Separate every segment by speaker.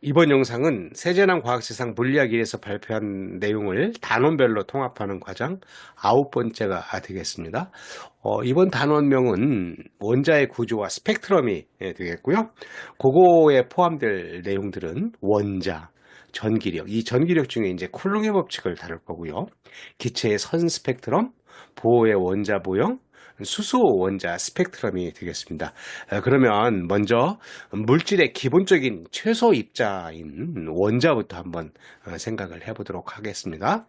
Speaker 1: 이번 영상은 세제난 과학세상 물리학 1에서 발표한 내용을 단원별로 통합하는 과정 9번째가 되겠습니다. 이번 단원명은 원자의 구조와 스펙트럼이 되겠고요. 그거에 포함될 내용들은 원자, 전기력, 이 전기력 중에 이제 쿨롱의 법칙을 다룰 거고요. 기체의 선 스펙트럼, 보호의 원자 모형, 수소 원자 스펙트럼이 되겠습니다. 그러면 먼저 물질의 기본적인 최소 입자인 원자부터 한번 생각을 해보도록 하겠습니다.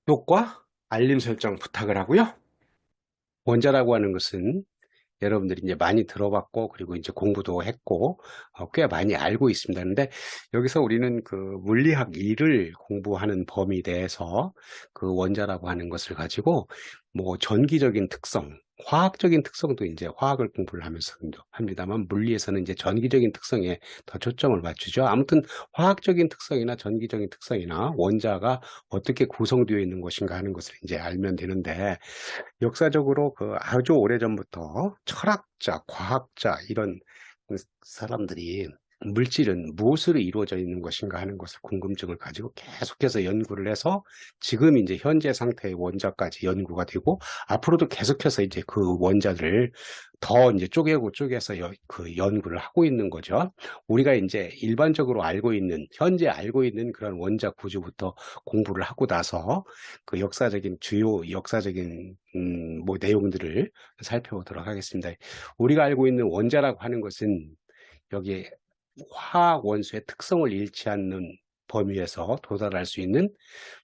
Speaker 1: 구독과 알림 설정 부탁을 하고요. 원자라고 하는 것은 여러분들이 이제 많이 들어봤고, 그리고 이제 공부도 했고, 꽤 많이 알고 있습니다. 근데 여기서 우리는 그 물리학 2를 공부하는 범위 내에서 그 원자라고 하는 것을 가지고 뭐 전기적인 특성, 화학적인 특성도 이제 화학을 공부를 하면서 합니다만, 물리에서는 이제 전기적인 특성에 더 초점을 맞추죠. 아무튼 화학적인 특성이나 전기적인 특성이나 원자가 어떻게 구성되어 있는 것인가 하는 것을 이제 알면 되는데, 역사적으로 그 아주 오래전부터 철학자, 과학자 이런 사람들이 물질은 무엇으로 이루어져 있는 것인가 하는 것을 궁금증을 가지고 계속해서 연구를 해서 지금 이제 현재 상태의 원자까지 연구가 되고, 앞으로도 계속해서 이제 그 원자를 더 이제 쪼개서 그 연구를 하고 있는 거죠. 우리가 이제 일반적으로 알고 있는, 현재 알고 있는 그런 원자 구조부터 공부를 하고 나서 그 주요 역사적인 뭐 내용들을 살펴보도록 하겠습니다. 우리가 알고 있는 원자라고 하는 것은 여기에 화학 원소의 특성을 잃지 않는 범위에서 도달할 수 있는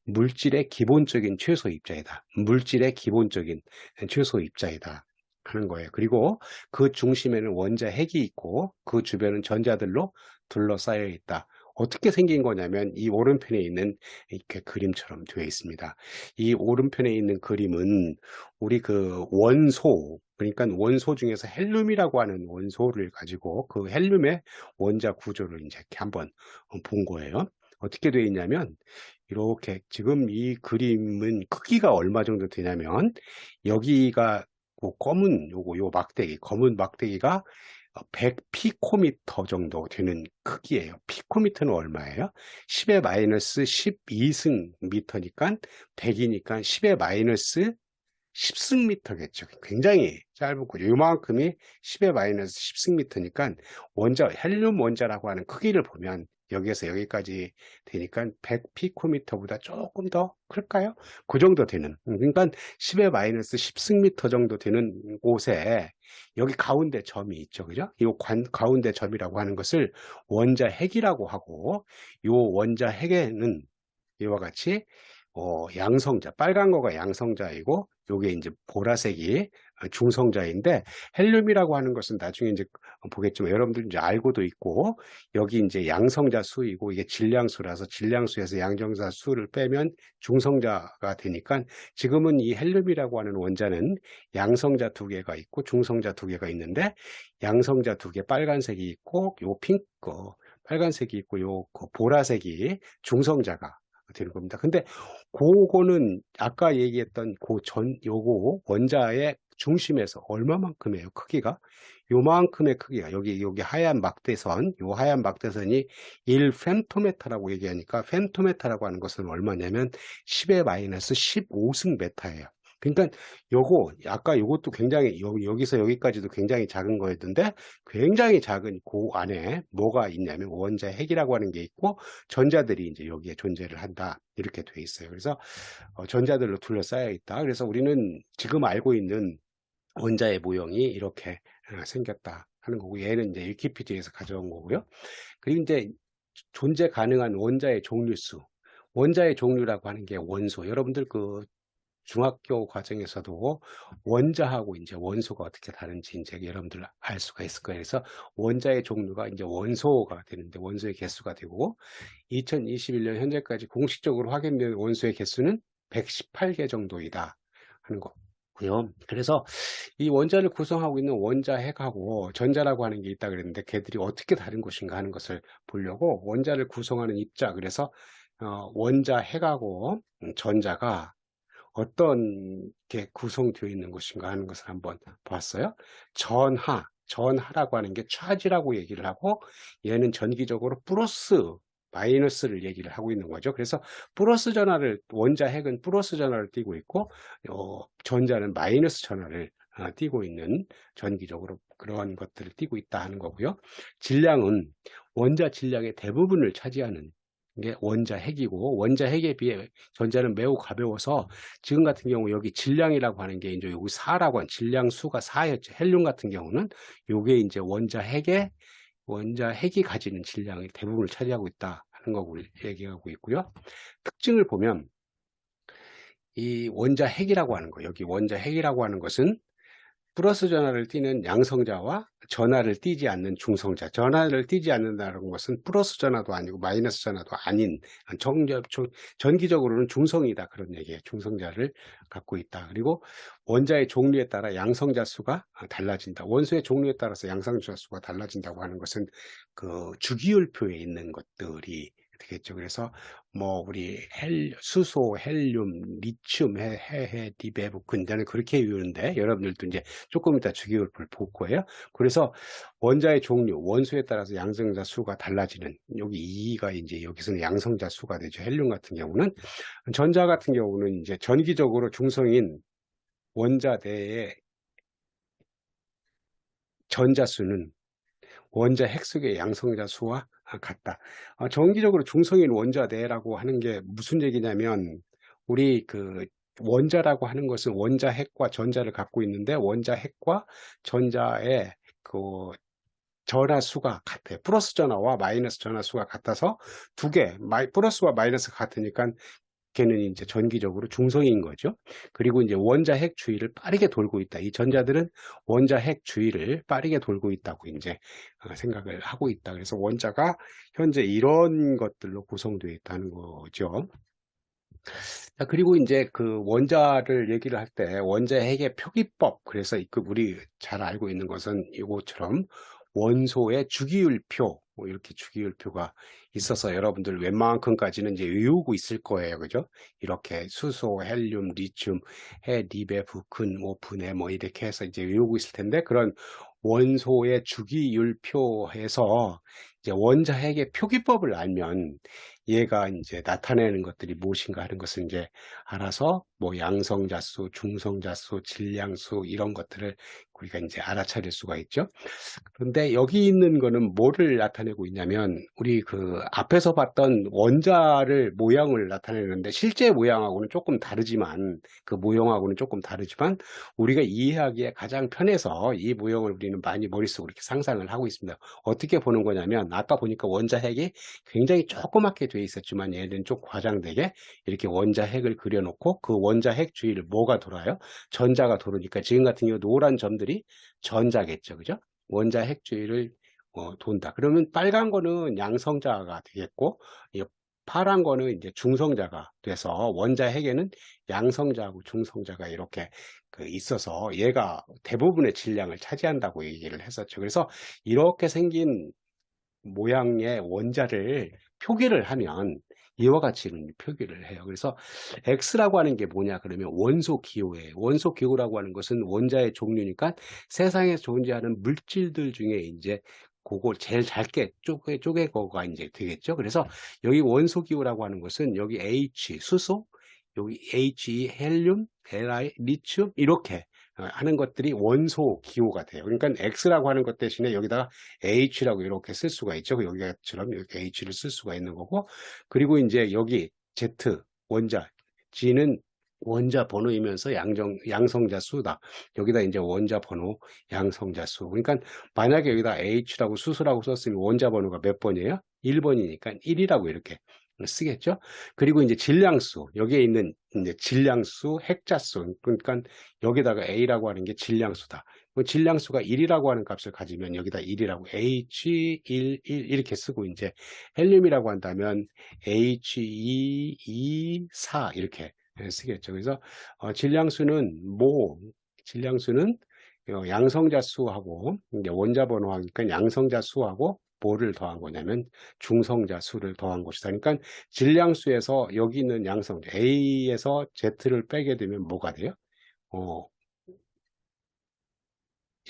Speaker 1: 물질의 기본적인 최소 입자이다. 물질의 기본적인 최소 입자이다 하는 거예요. 그리고 그 중심에는 원자 핵이 있고 그 주변은 전자들로 둘러싸여 있다. 어떻게 생긴 거냐면 이 오른편에 있는 이렇게 그림처럼 되어 있습니다. 이 오른편에 있는 그림은 우리 그 원소, 그러니까 원소 중에서 헬륨이라고 하는 원소를 가지고 그 헬륨의 원자 구조를 이제 이렇게 한번 본 거예요. 어떻게 되어 있냐면 이렇게 지금 이 그림은 크기가 얼마 정도 되냐면, 여기가 그 요 막대기, 검은 막대기가 100피코미터 정도 되는 크기예요. 피코미터는 얼마예요? 10의 마이너스 12승 미터니까 100이니까 10의 마이너스 10승미터겠죠. 굉장히 짧은 거죠. 요만큼이 10의 마이너스 10승미터니까 헬륨 원자라고 하는 크기를 보면 여기에서 여기까지 되니까 100피코미터보다 조금 더 클까요? 그 정도 되는. 그러니까 10의 마이너스 10승미터 정도 되는 곳에 여기 가운데 점이 있죠. 그죠? 이 가운데 점이라고 하는 것을 원자 핵이라고 하고, 이 원자 핵에는 이와 같이 양성자, 빨간 거가 양성자이고 요게 이제 보라색이 중성자인데, 헬륨이라고 하는 것은 나중에 이제 보겠지만 여러분들 이제 알고도 있고, 여기 이제 양성자 수이고 이게 질량수라서 질량수에서 양성자 수를 빼면 중성자가 되니까, 지금은 이 헬륨이라고 하는 원자는 양성자 2개가 있고 중성자 2개가 있는데, 양성자 2개 빨간색이 있고 요 핑크 빨간색이 있고 요 보라색이 중성자가 되는 겁니다. 근데 그거는 아까 얘기했던 요거 원자의 중심에서 얼마만큼이에요, 크기가? 요만큼의 크기가, 여기 하얀 막대선, 요 하얀 막대선이 1fem토메타라고 얘기하니까, fem토메타라고 하는 것은 얼마냐면 10의 마이너스 15승 메타예요. 그러니까 아까 요것도 굉장히, 여기서 여기까지도 굉장히 작은 거였는데, 굉장히 작은 그 안에 뭐가 있냐면 원자 핵이라고 하는 게 있고, 전자들이 이제 여기에 존재를 한다. 이렇게 돼 있어요. 그래서 전자들로 둘러싸여 있다. 그래서 우리는 지금 알고 있는 원자의 모형이 이렇게 생겼다 하는 거고, 얘는 이제 위키피디아에서 가져온 거고요. 그리고 이제 존재 가능한 원자의 종류수. 원자의 종류라고 하는 게 원소. 여러분들 그 중학교 과정에서도 원자하고 이제 원소가 어떻게 다른지 이제 여러분들 알 수가 있을 거예요. 그래서 원자의 종류가 이제 원소가 되는데, 원소의 개수가 되고, 2021년 현재까지 공식적으로 확인된 원소의 개수는 118개 정도이다 하는 거고요. 그래서 이 원자를 구성하고 있는 원자 핵하고 전자라고 하는 게 있다 그랬는데, 걔들이 어떻게 다른 것인가 하는 것을 보려고 원자를 구성하는 입자, 그래서 원자 핵하고 전자가 어떤 게 구성되어 있는 것인가 하는 것을 한번 봤어요. 전하라고 하는 게 차지라고 얘기를 하고, 얘는 전기적으로 플러스 마이너스를 얘기를 하고 있는 거죠. 그래서 플러스 전하를, 원자 핵은 플러스 전하를 띠고 있고, 전자는 마이너스 전하를 띠고 있는, 전기적으로 그러한 것들을 띠고 있다 하는 거고요. 질량은 원자 질량의 대부분을 차지하는 게 원자 핵이고, 원자 핵에 비해 전자는 매우 가벼워서, 지금 같은 경우 여기 질량이라고 하는 게 이제 여기 4라고 한 질량수가 4였죠. 헬륨 같은 경우는 요게 이제 원자 핵이 가지는 질량의 대부분을 차지하고 있다 하는 거고 얘기하고 있고요. 특징을 보면 이 원자 핵이라고 하는 거, 여기 원자 핵이라고 하는 것은 플러스 전하를 띠는 양성자와 전하를 띠지 않는 중성자. 전하를 띠지 않는다는 것은 플러스 전하도 아니고 마이너스 전하도 아닌, 전기적으로는 중성이다, 그런 얘기예요. 중성자를 갖고 있다. 그리고 원자의 종류에 따라 양성자 수가 달라진다. 원소의 종류에 따라서 양성자 수가 달라진다고 하는 것은 그 주기율표에 있는 것들이 되겠죠. 그래서 뭐 우리 수소, 헬륨, 리튬, 리베브, 근자는 그렇게 외우는데, 여러분들도 이제 조금 이따 주기율표를 볼 거예요. 그래서 원자의 종류, 원소에 따라서 양성자 수가 달라지는, 여기 2가 이제 여기서는 양성자 수가 되죠. 헬륨 같은 경우는. 전자 같은 경우는 이제 전기적으로 중성인 원자 내의 전자 수는 원자 핵 속의 양성자 수와 같다. 정기적으로 중성인 원자 내라고 하는 게 무슨 얘기냐면, 우리 그 원자라고 하는 것은 원자 핵과 전자를 갖고 있는데, 원자 핵과 전자의 그 전하 수가 같아요. 플러스 전하와 마이너스 전하 수가 같아서 두 개, 플러스와 마이너스가 같으니까 걔는 이제 전기적으로 중성인 거죠. 그리고 이제 원자 핵 주위를 빠르게 돌고 있다. 이 전자들은 원자 핵 주위를 빠르게 돌고 있다고 이제 생각을 하고 있다. 그래서 원자가 현재 이런 것들로 구성되어 있다는 거죠. 자, 그리고 이제 그 원자를 얘기를 할 때 원자 핵의 표기법, 그래서 그 우리 잘 알고 있는 것은 이것처럼 원소의 주기율표, 뭐 이렇게 주기율표가 있어서 여러분들 웬만큼까지는 이제 외우고 있을 거예요. 그죠? 이렇게 수소, 헬륨, 리튬, 리베프, 근, 뭐 분해, 뭐 이렇게 해서 이제 외우고 있을 텐데, 그런 원소의 주기율표에서 이제 원자 핵의 표기법을 알면 얘가 이제 나타내는 것들이 무엇인가 하는 것을 이제 알아서 뭐 양성자수, 중성자수, 질량수 이런 것들을 우리가 이제 알아차릴 수가 있죠. 그런데 여기 있는 거는 뭐를 나타내고 있냐면, 우리 그 앞에서 봤던 원자를 모양을 나타내는데, 실제 모양하고는 조금 다르지만, 그 모형하고는 조금 다르지만 우리가 이해하기에 가장 편해서 이 모형을 우리는 많이 머릿속으로 이렇게 상상을 하고 있습니다. 어떻게 보는 거냐면, 아까 보니까 원자 핵이 굉장히 조그맣게 돼 있었지만 얘는 좀 과장되게 이렇게 원자 핵을 그려놓고, 그 원자 핵 주위를 뭐가 돌아요? 전자가 도르니까 지금 같은 경우 노란 점들이 전자겠죠. 그죠? 원자 핵 주위를 돈다. 그러면 빨간 거는 양성자가 되겠고, 이 파란 거는 이제 중성자가 돼서, 원자 핵에는 양성자하고 중성자가 이렇게 있어서 얘가 대부분의 질량을 차지한다고 얘기를 했었죠. 그래서 이렇게 생긴 모양의 원자를 표기를 하면 이와 같이 표기를 해요. 그래서 X라고 하는 게 뭐냐 그러면 원소 기호예요. 원소 기호라고 하는 것은 원자의 종류니까 세상에 존재하는 물질들 중에 이제 그걸 제일 짧게 쪼개거가 이제 되겠죠. 그래서 여기 원소 기호라고 하는 것은 여기 H 수소, 여기 He 헬륨, Li 리튬 이렇게 하는 것들이 원소 기호가 돼요. 그러니까 X라고 하는 것 대신에 여기다가 H라고 이렇게 쓸 수가 있죠. 여기처럼 이렇게 H를 쓸 수가 있는 거고, 그리고 이제 여기 Z 원자, G는 원자 번호이면서 양성자 수다. 여기다 이제 원자 번호, 양성자 수. 그러니까 만약에 여기다 H라고 수소라고 썼으면 원자 번호가 몇 번이에요? 1번이니까 1이라고 이렇게 쓰겠죠. 그리고 이제 질량수, 여기에 있는 이제 질량수, 핵자수, 그러니까 여기다가 A라고 하는 게 질량수다. 질량수가 1이라고 하는 값을 가지면 여기다 1이라고 H1, 1 이렇게 쓰고, 이제 헬륨이라고 한다면 He2, 2, 4 이렇게 쓰겠죠. 그래서 질량수는 양성자 수하고 이제 원자 번호하니까 양성자 수하고 뭐를 더한 거냐면 중성자 수를 더한 것이다. 그러니까 질량수에서 여기 있는 양성자 A에서 Z를 빼게 되면 뭐가 돼요?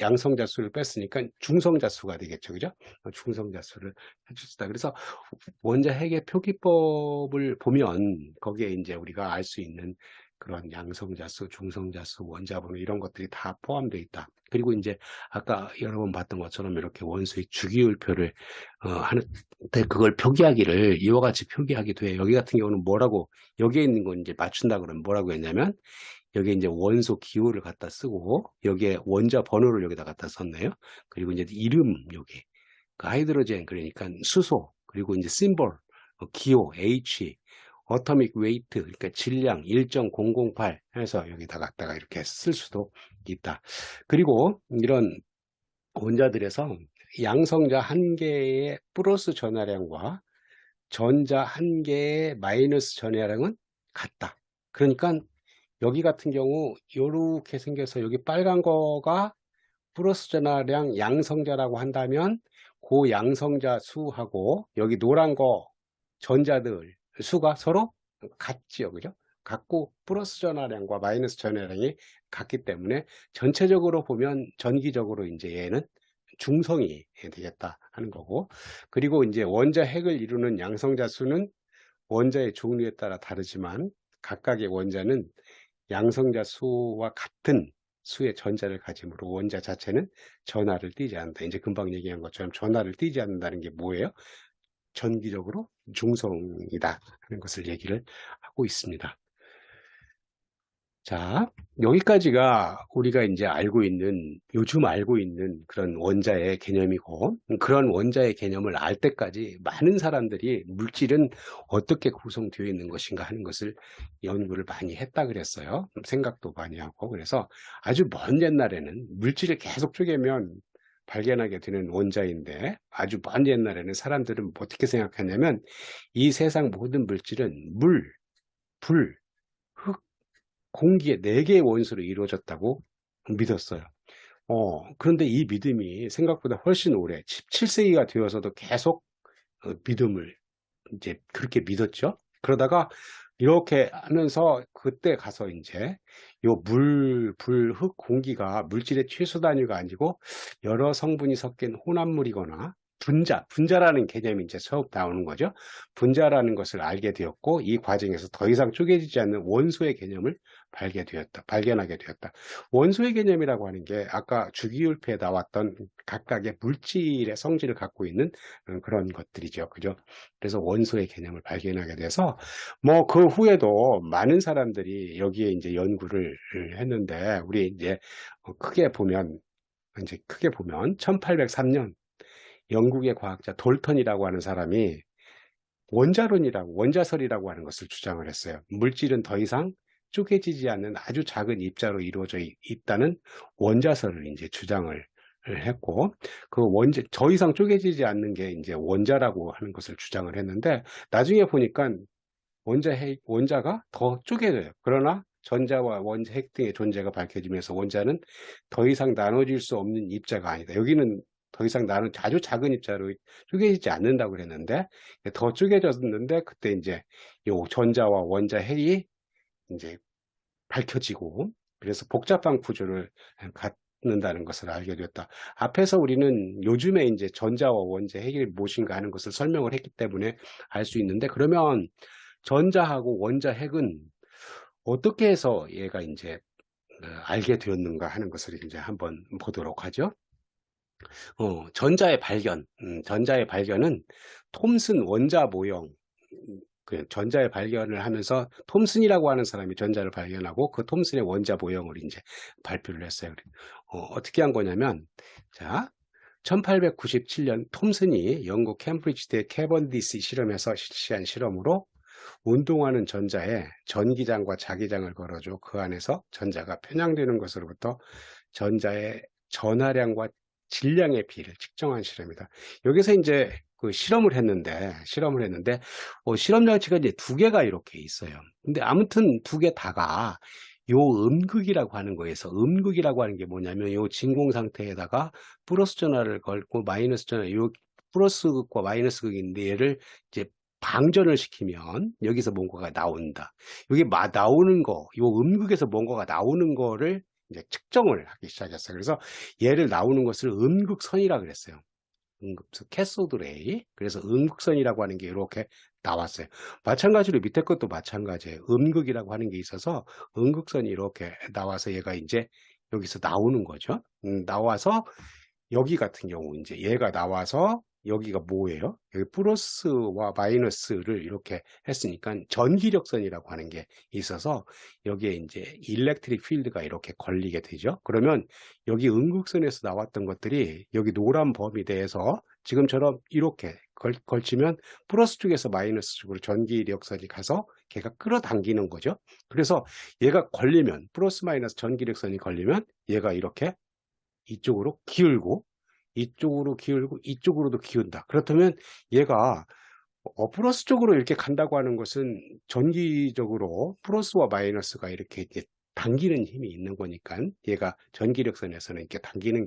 Speaker 1: 양성자수를 뺐으니까 중성자수가 되겠죠. 그죠? 중성자수를 해주시다. 그래서 원자 핵의 표기법을 보면 거기에 이제 우리가 알 수 있는 그런 양성자수, 중성자수, 원자번호 이런 것들이 다 포함되어 있다. 그리고 이제 아까 여러 번 봤던 것처럼 이렇게 원소의 주기율표를 하는데 그걸 표기하기를 이와 같이 표기하기도 해요. 여기 같은 경우는 뭐라고 여기에 있는 건 이제 맞춘다 그러면 뭐라고 했냐면 여기에 이제 원소 기호를 갖다 쓰고 여기에 원자 번호를 여기다 갖다 썼네요. 그리고 이제 이름 여기 그 하이드로젠 그러니까 수소 그리고 이제 심볼 기호 H 어토믹 웨이트 그러니까 질량 1.008 해서 여기다 갖다가 이렇게 쓸 수도 있다. 그리고 이런 원자들에서 양성자 한 개의 플러스 전하량과 전자 한 개의 마이너스 전하량은 같다. 그러니까 여기 같은 경우 이렇게 생겨서 여기 빨간 거가 플러스 전하량 양성자라고 한다면 그 양성자 수하고 여기 노란 거 전자들 수가 서로 같지요. 그죠? 같고 플러스 전하량과 마이너스 전하량이 같기 때문에 전체적으로 보면 전기적으로 이제 얘는 중성이 되겠다 하는 거고 그리고 이제 원자 핵을 이루는 양성자 수는 원자의 종류에 따라 다르지만 각각의 원자는 양성자 수와 같은 수의 전자를 가지므로 원자 자체는 전하를 띠지 않는다. 이제 금방 얘기한 것처럼 전하를 띠지 않는다는 게 뭐예요? 전기적으로 중성이다 하는 것을 얘기를 하고 있습니다. 자, 여기까지가 우리가 이제 알고 있는, 요즘 알고 있는 그런 원자의 개념이고, 그런 원자의 개념을 알 때까지 많은 사람들이 물질은 어떻게 구성되어 있는 것인가 하는 것을 연구를 많이 했다 그랬어요. 생각도 많이 하고, 그래서 아주 먼 옛날에는 물질을 계속 쪼개면 발견하게 되는 원자인데, 아주 먼 옛날에는 사람들은 어떻게 생각했냐면, 이 세상 모든 물질은 물, 불, 흙, 공기의 4개의 원소로 이루어졌다고 믿었어요. 그런데 이 믿음이 생각보다 훨씬 오래, 17세기가 되어서도 계속 믿음을 이제 그렇게 믿었죠. 그러다가 이렇게 하면서 그때 가서 이제 요 물, 불, 흙, 공기가 물질의 최소 단위가 아니고 여러 성분이 섞인 혼합물이거나 분자라는 개념이 이제 처음 나오는 거죠. 분자라는 것을 알게 되었고 이 과정에서 더 이상 쪼개지지 않는 원소의 개념을 발견하게 되었다. 원소의 개념이라고 하는 게 아까 주기율표에 나왔던 각각의 물질의 성질을 갖고 있는 그런 것들이죠. 그죠? 그래서 원소의 개념을 발견하게 돼서 뭐 그 후에도 많은 사람들이 여기에 이제 연구를 했는데 우리 이제 크게 보면 1803년 영국의 과학자 돌턴이라고 하는 사람이 원자설이라고 하는 것을 주장을 했어요. 물질은 더 이상 쪼개지지 않는 아주 작은 입자로 이루어져 있다는 원자설을 이제 주장을 했고, 더 이상 쪼개지지 않는 게 이제 원자라고 하는 것을 주장을 했는데, 나중에 보니까 원자가 더 쪼개져요. 그러나 전자와 원자 핵 등의 존재가 밝혀지면서 원자는 더 이상 나눠질 수 없는 입자가 아니다. 여기는 더 이상 아주 작은 입자로 쪼개지지 않는다고 그랬는데 더 쪼개졌는데 그때 이제 요 전자와 원자 핵이 이제 밝혀지고 그래서 복잡한 구조를 갖는다는 것을 알게 되었다. 앞에서 우리는 요즘에 이제 전자와 원자 핵이 무엇인가 하는 것을 설명을 했기 때문에 알 수 있는데 그러면 전자하고 원자 핵은 어떻게 해서 얘가 이제 알게 되었는가 하는 것을 이제 한번 보도록 하죠. 전자의 발견은 톰슨 원자 모형, 그 전자의 발견을 하면서 톰슨이라고 하는 사람이 전자를 발견하고 그 톰슨의 원자 모형을 이제 발표를 했어요. 어떻게 한 거냐면, 자, 1897년 톰슨이 영국 캠브리지대 캐번디시 실험에서 실시한 실험으로 운동하는 전자에 전기장과 자기장을 걸어줘 그 안에서 전자가 편향되는 것으로부터 전자의 전하량과 질량의 비를 측정한 실험이다. 여기서 이제 그 실험을 했는데 실험 장치가 이제 2개가 이렇게 있어요. 근데 아무튼 2개 다가 요 음극이라고 하는 거에서 음극이라고 하는 게 뭐냐면 요 진공 상태에다가 플러스 전하를 걸고 마이너스 전하 요 플러스 극과 마이너스 극인데 얘를 이제 방전을 시키면 여기서 뭔가가 나온다. 여기 나오는 거, 요 음극에서 뭔가가 나오는 거를 이제 측정을 하기 시작했어요. 그래서 얘를 나오는 것을 음극선이라 그랬어요. 음극선, 캐소드 레이. 그래서 음극선이라고 하는 게 이렇게 나왔어요. 마찬가지로 밑에 것도 마찬가지예요. 음극이라고 하는 게 있어서 음극선이 이렇게 나와서 얘가 이제 여기서 나오는 거죠. 나와서 여기 같은 경우 이제 얘가 나와서 여기가 뭐예요? 여기 플러스와 마이너스를 이렇게 했으니까 전기력선이라고 하는 게 있어서 여기에 이제 일렉트릭 필드가 이렇게 걸리게 되죠. 그러면 여기 음극선에서 나왔던 것들이 여기 노란 범위 대해서 지금처럼 이렇게 걸치면 플러스 쪽에서 마이너스 쪽으로 전기력선이 가서 걔가 끌어당기는 거죠. 그래서 얘가 걸리면 플러스 마이너스 전기력선이 걸리면 얘가 이렇게 이쪽으로 기울고 이쪽으로 기울고 이쪽으로도 기운다. 그렇다면 얘가 플러스 쪽으로 이렇게 간다고 하는 것은 전기적으로 플러스와 마이너스가 이렇게 당기는 힘이 있는 거니까 얘가 전기력선에서는 이렇게 당기는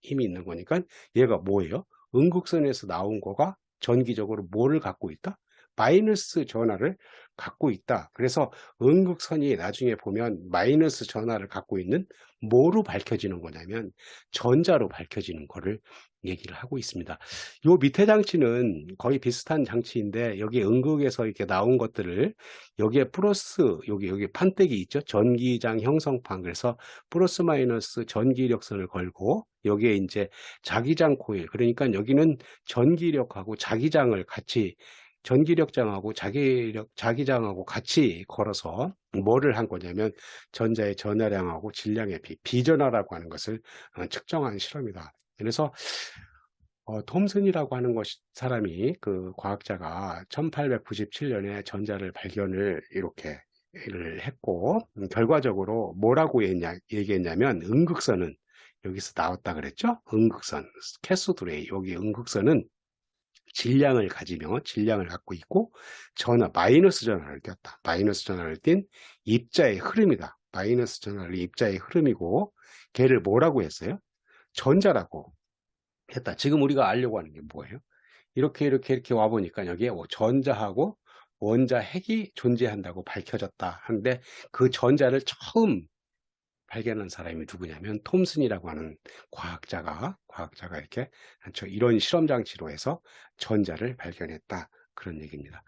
Speaker 1: 힘이 있는 거니까 얘가 뭐예요? 음극선에서 나온 거가 전기적으로 뭐를 갖고 있다? 마이너스 전하를 갖고 있다. 그래서 음극선이 나중에 보면 마이너스 전하를 갖고 있는 뭐로 밝혀지는 거냐면 전자로 밝혀지는 거를 얘기를 하고 있습니다. 요 밑에 장치는 거의 비슷한 장치인데 여기 음극에서 이렇게 나온 것들을 여기에 플러스 여기 판때기 있죠? 전기장 형성판. 그래서 플러스 마이너스 전기력선을 걸고 여기에 이제 자기장 코일. 그러니까 여기는 전기력하고 자기장을 같이 전기력장하고 자기장하고 같이 걸어서 뭐를 한 거냐면 전자의 전하량하고 질량의 비전하라고 하는 것을 측정한 실험이다. 그래서 톰슨이라고 하는 사람이 그 과학자가 1897년에 전자를 발견을 이렇게 했고 결과적으로 뭐라고 얘기했냐면 음극선은 여기서 나왔다 그랬죠? 음극선, 캐소드 레이. 여기 음극선은 질량을 갖고 있고 마이너스 전하를 띄었다. 마이너스 전하를 띈 입자의 흐름이다. 마이너스 전하를 입자의 흐름이고 걔를 뭐라고 했어요? 전자라고 했다. 지금 우리가 알려고 하는 게 뭐예요? 이렇게 와보니까 여기에 전자하고 원자 핵이 존재한다고 밝혀졌다 하는데 그 전자를 처음 발견한 사람이 누구냐면 톰슨이라고 하는 과학자가 이렇게 이런 실험 장치로 해서 전자를 발견했다. 그런 얘기입니다.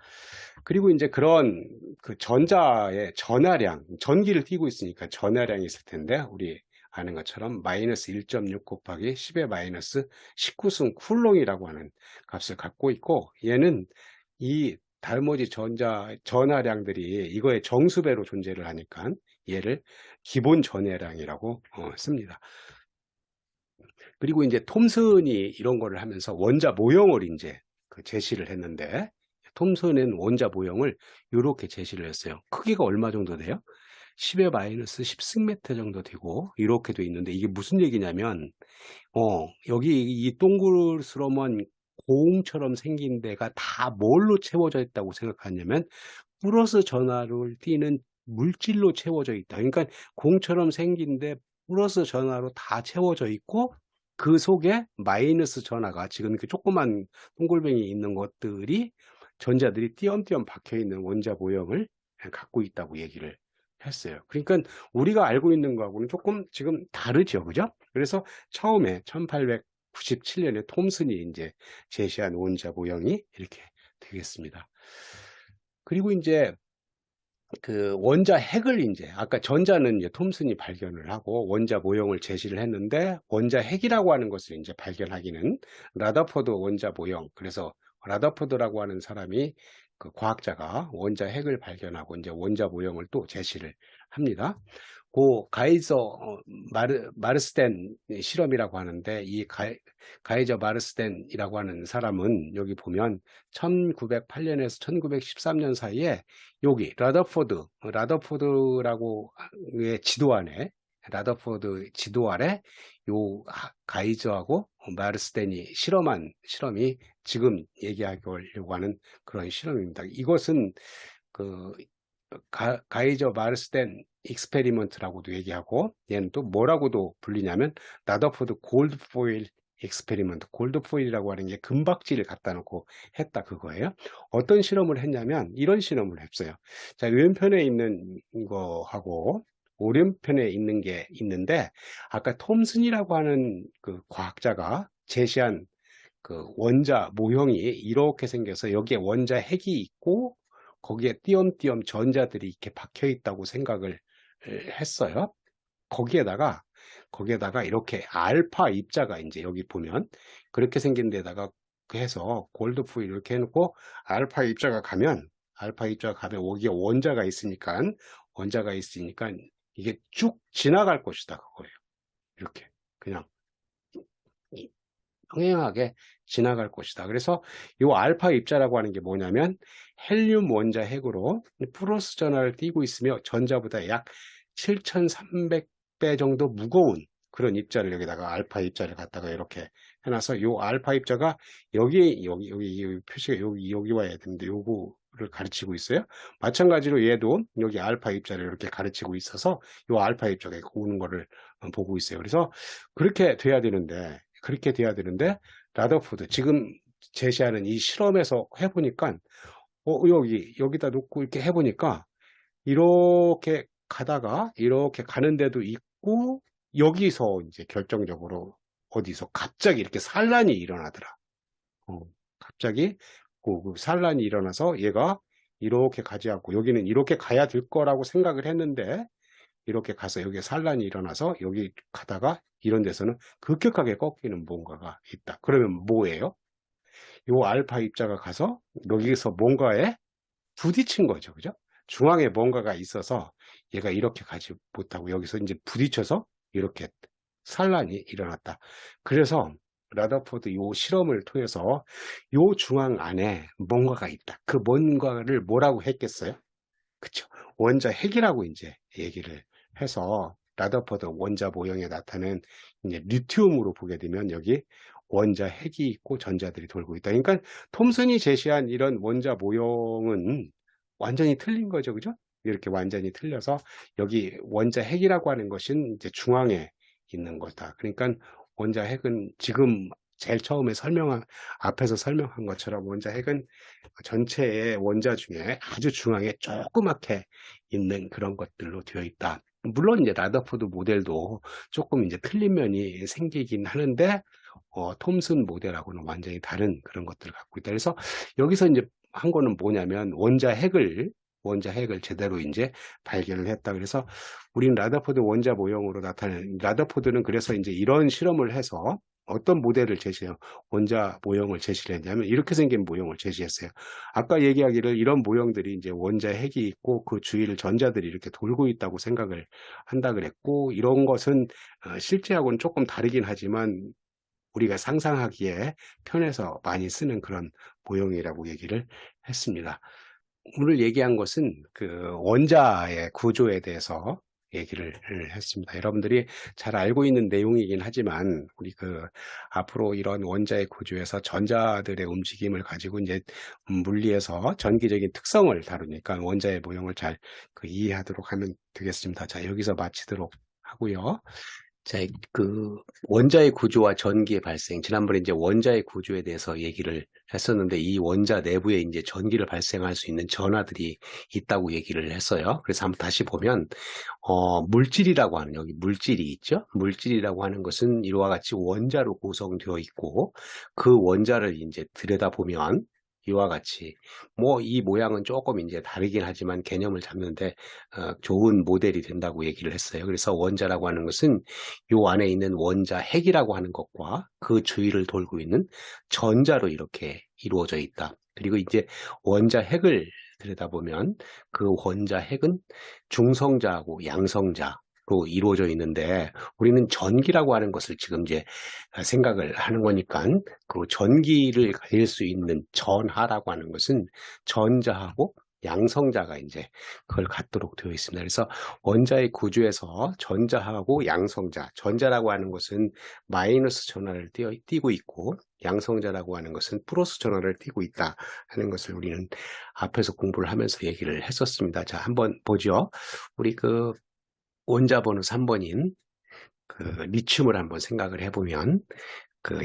Speaker 1: 그리고 이제 그런 그 전자의 전하량, 전기를 띠고 있으니까 전하량이 있을 텐데 우리 아는 것처럼 마이너스 1.6 곱하기 10의 마이너스 19승 쿨롱이라고 하는 값을 갖고 있고 얘는 이 달모지 전하량들이 이거의 정수배로 존재를 하니까 얘를 기본 전하량이라고 씁니다. 그리고 이제 톰슨이 이런 거를 하면서 원자 모형을 이제 제시를 했는데 톰슨은 원자 모형을 이렇게 제시를 했어요. 크기가 얼마 정도 돼요? 10의 마이너스 10승미터 정도 되고 이렇게 돼 있는데 이게 무슨 얘기냐면 여기 이 동그스러운 공처럼 생긴 데가 다 뭘로 채워져 있다고 생각하냐면 플러스 전하를 띠는 물질로 채워져 있다. 그러니까 공처럼 생긴데 플러스 전하로 다 채워져 있고 그 속에 마이너스 전하가 지금 이렇게 조그만 동글뱅이 있는 것들이 전자들이 띄엄띄엄 박혀 있는 원자 모형을 갖고 있다고 얘기를 했어요. 그러니까 우리가 알고 있는 거하고는 조금 지금 다르죠. 그죠? 그래서 처음에 1897년에 톰슨이 이제 제시한 원자 모형이 이렇게 되겠습니다. 그리고 이제 그 원자 핵을 이제 아까 전자는 이제 톰슨이 발견을 하고 원자 모형을 제시를 했는데 원자 핵이라고 하는 것을 이제 발견하기는 라더포드 원자 모형. 그래서 라더포드라고 하는 사람이 그 과학자가 원자 핵을 발견하고 이제 원자 모형을 또 제시를 합니다. 그 마르스텐 실험이라고 하는데 이 가이저 마르스텐이라고 하는 사람은 여기 보면 1908년에서 1913년 사이에 여기 라더포드라고의 지도 아래 요 가이저하고 마르스텐이 실험한 실험이 지금 얘기하려고 하는 그런 실험입니다. 이것은 그 가이저 마르스텐 익스페리먼트라고도 얘기하고 얘는 또 뭐라고도 불리냐면 라더포드 골드포일 익스페리먼트. 골드포일이라고 하는 게 금박지를 갖다 놓고 했다 그거예요. 어떤 실험을 했냐면 이런 실험을 했어요. 자, 왼편에 있는 거하고 오른편에 있는 게 있는데 아까 톰슨이라고 하는 그 과학자가 제시한 그 원자 모형이 이렇게 생겨서 여기에 원자 핵이 있고 거기에 띄엄띄엄 전자들이 이렇게 박혀 있다고 생각을 했어요. 거기에다가 이렇게 알파 입자가 이제 여기 보면 그렇게 생긴 데다가 해서 골드프 이렇게 해놓고 알파 입자가 가면 여기에 원자가 있으니까 이게 쭉 지나갈 것이다 그거예요. 이렇게 그냥 평행하게 지나갈 것이다. 그래서 이 알파 입자라고 하는 게 뭐냐면 헬륨 원자 핵으로 플러스 전하를 띠고 있으며 전자보다 약 7,300배 정도 무거운 그런 입자를 여기다가 알파 입자를 갖다가 이렇게 해놔서 이 알파 입자가 여기 표시가 여기 와야 되는데 요거를 가르치고 있어요. 마찬가지로 얘도 여기 알파 입자를 이렇게 가르치고 있어서 이 알파 입자가 오는 거를 보고 있어요. 그래서 그렇게 돼야 되는데 라더포드 지금 제시하는 이 실험에서 해보니까 여기다 놓고 이렇게 해보니까 이렇게 가다가 이렇게 가는 데도 있고 여기서 이제 결정적으로 어디서 갑자기 이렇게 산란이 일어나더라. 갑자기 그 산란이 일어나서 얘가 이렇게 가지 않고 여기는 이렇게 가야 될 거라고 생각을 했는데 이렇게 가서 여기에 산란이 일어나서 여기 가다가 이런 데서는 급격하게 꺾이는 뭔가가 있다. 그러면 뭐예요? 요 알파 입자가 가서 여기서 뭔가에 부딪힌 거죠. 그죠? 중앙에 뭔가가 있어서 얘가 이렇게 가지 못하고 여기서 이제 부딪혀서 이렇게 산란이 일어났다. 그래서 라더포드 요 실험을 통해서 요 중앙 안에 뭔가가 있다. 그 뭔가를 뭐라고 했겠어요? 그쵸? 원자 핵이라고 이제 얘기를 해서 라더포드 원자 모형에 나타낸 이제 리튬으로 보게 되면 여기 원자 핵이 있고 전자들이 돌고 있다. 그러니까 톰슨이 제시한 이런 원자 모형은 완전히 틀린 거죠. 그죠? 이렇게 완전히 틀려서 여기 원자 핵이라고 하는 것은 이제 중앙에 있는 거다. 그러니까 원자 핵은 지금 제일 처음에 앞에서 설명한 것처럼 원자 핵은 전체의 원자 중에 아주 중앙에 조그맣게 있는 그런 것들로 되어 있다. 물론 이제 라더포드 모델도 조금 이제 틀린 면이 생기긴 하는데 톰슨 모델하고는 완전히 다른 그런 것들을 갖고 있다. 그래서 여기서 이제 한 거는 뭐냐면 원자 핵을 제대로 이제 발견을 했다. 그래서 우리는 라더포드 원자 모형으로 나타내는 라더포드는 그래서 이제 이런 실험을 해서 어떤 모델을 제시해요. 원자 모형을 제시를 했냐면 이렇게 생긴 모형을 제시했어요. 아까 얘기하기를 이런 모형들이 이제 원자 핵이 있고 그 주위를 전자들이 이렇게 돌고 있다고 생각을 한다 그랬고 이런 것은 실제하고는 조금 다르긴 하지만 우리가 상상하기에 편해서 많이 쓰는 그런 모형이라고 얘기를 했습니다. 오늘 얘기한 것은 그 원자의 구조에 대해서 얘기를 했습니다. 여러분들이 잘 알고 있는 내용이긴 하지만 우리 앞으로 이런 원자의 구조에서 전자들의 움직임을 가지고 이제 물리에서 전기적인 특성을 다루니까 원자의 모형을 잘 이해하도록 하면 되겠습니다. 자, 여기서 마치도록 하고요. 자, 원자의 구조와 전기의 발생. 지난번에 이제 원자의 구조에 대해서 얘기를 했었는데, 이 원자 내부에 이제 전기를 발생할 수 있는 전하들이 있다고 얘기를 했어요. 그래서 한번 다시 보면, 물질이라고 하는, 여기 물질이 있죠? 물질이라고 하는 것은 이와 같이 원자로 구성되어 있고, 그 원자를 이제 들여다보면, 이와 같이 이 모양은 조금 이제 다르긴 하지만 개념을 잡는데 좋은 모델이 된다고 얘기를 했어요. 그래서 원자라고 하는 것은 요 안에 있는 원자 핵이라고 하는 것과 그 주위를 돌고 있는 전자로 이렇게 이루어져 있다. 그리고 이제 원자 핵을 들여다보면 그 원자 핵은 중성자하고 양성자 로 이루어져 있는데 우리는 전기라고 하는 것을 지금 이제 생각을 하는 거니까 그 전기를 가질 수 있는 전하라고 하는 것은 전자하고 양성자가 이제 그걸 갖도록 되어 있습니다. 그래서 원자의 구조에서 전자하고 양성자, 전자라고 하는 것은 마이너스 전하를 띠고 있고 양성자라고 하는 것은 플러스 전하를 띠고 있다 하는 것을 우리는 앞에서 공부를 하면서 얘기를 했었습니다. 자, 한번 보죠. 우리 원자 번호 3번인 리튬을 한번 생각을 해보면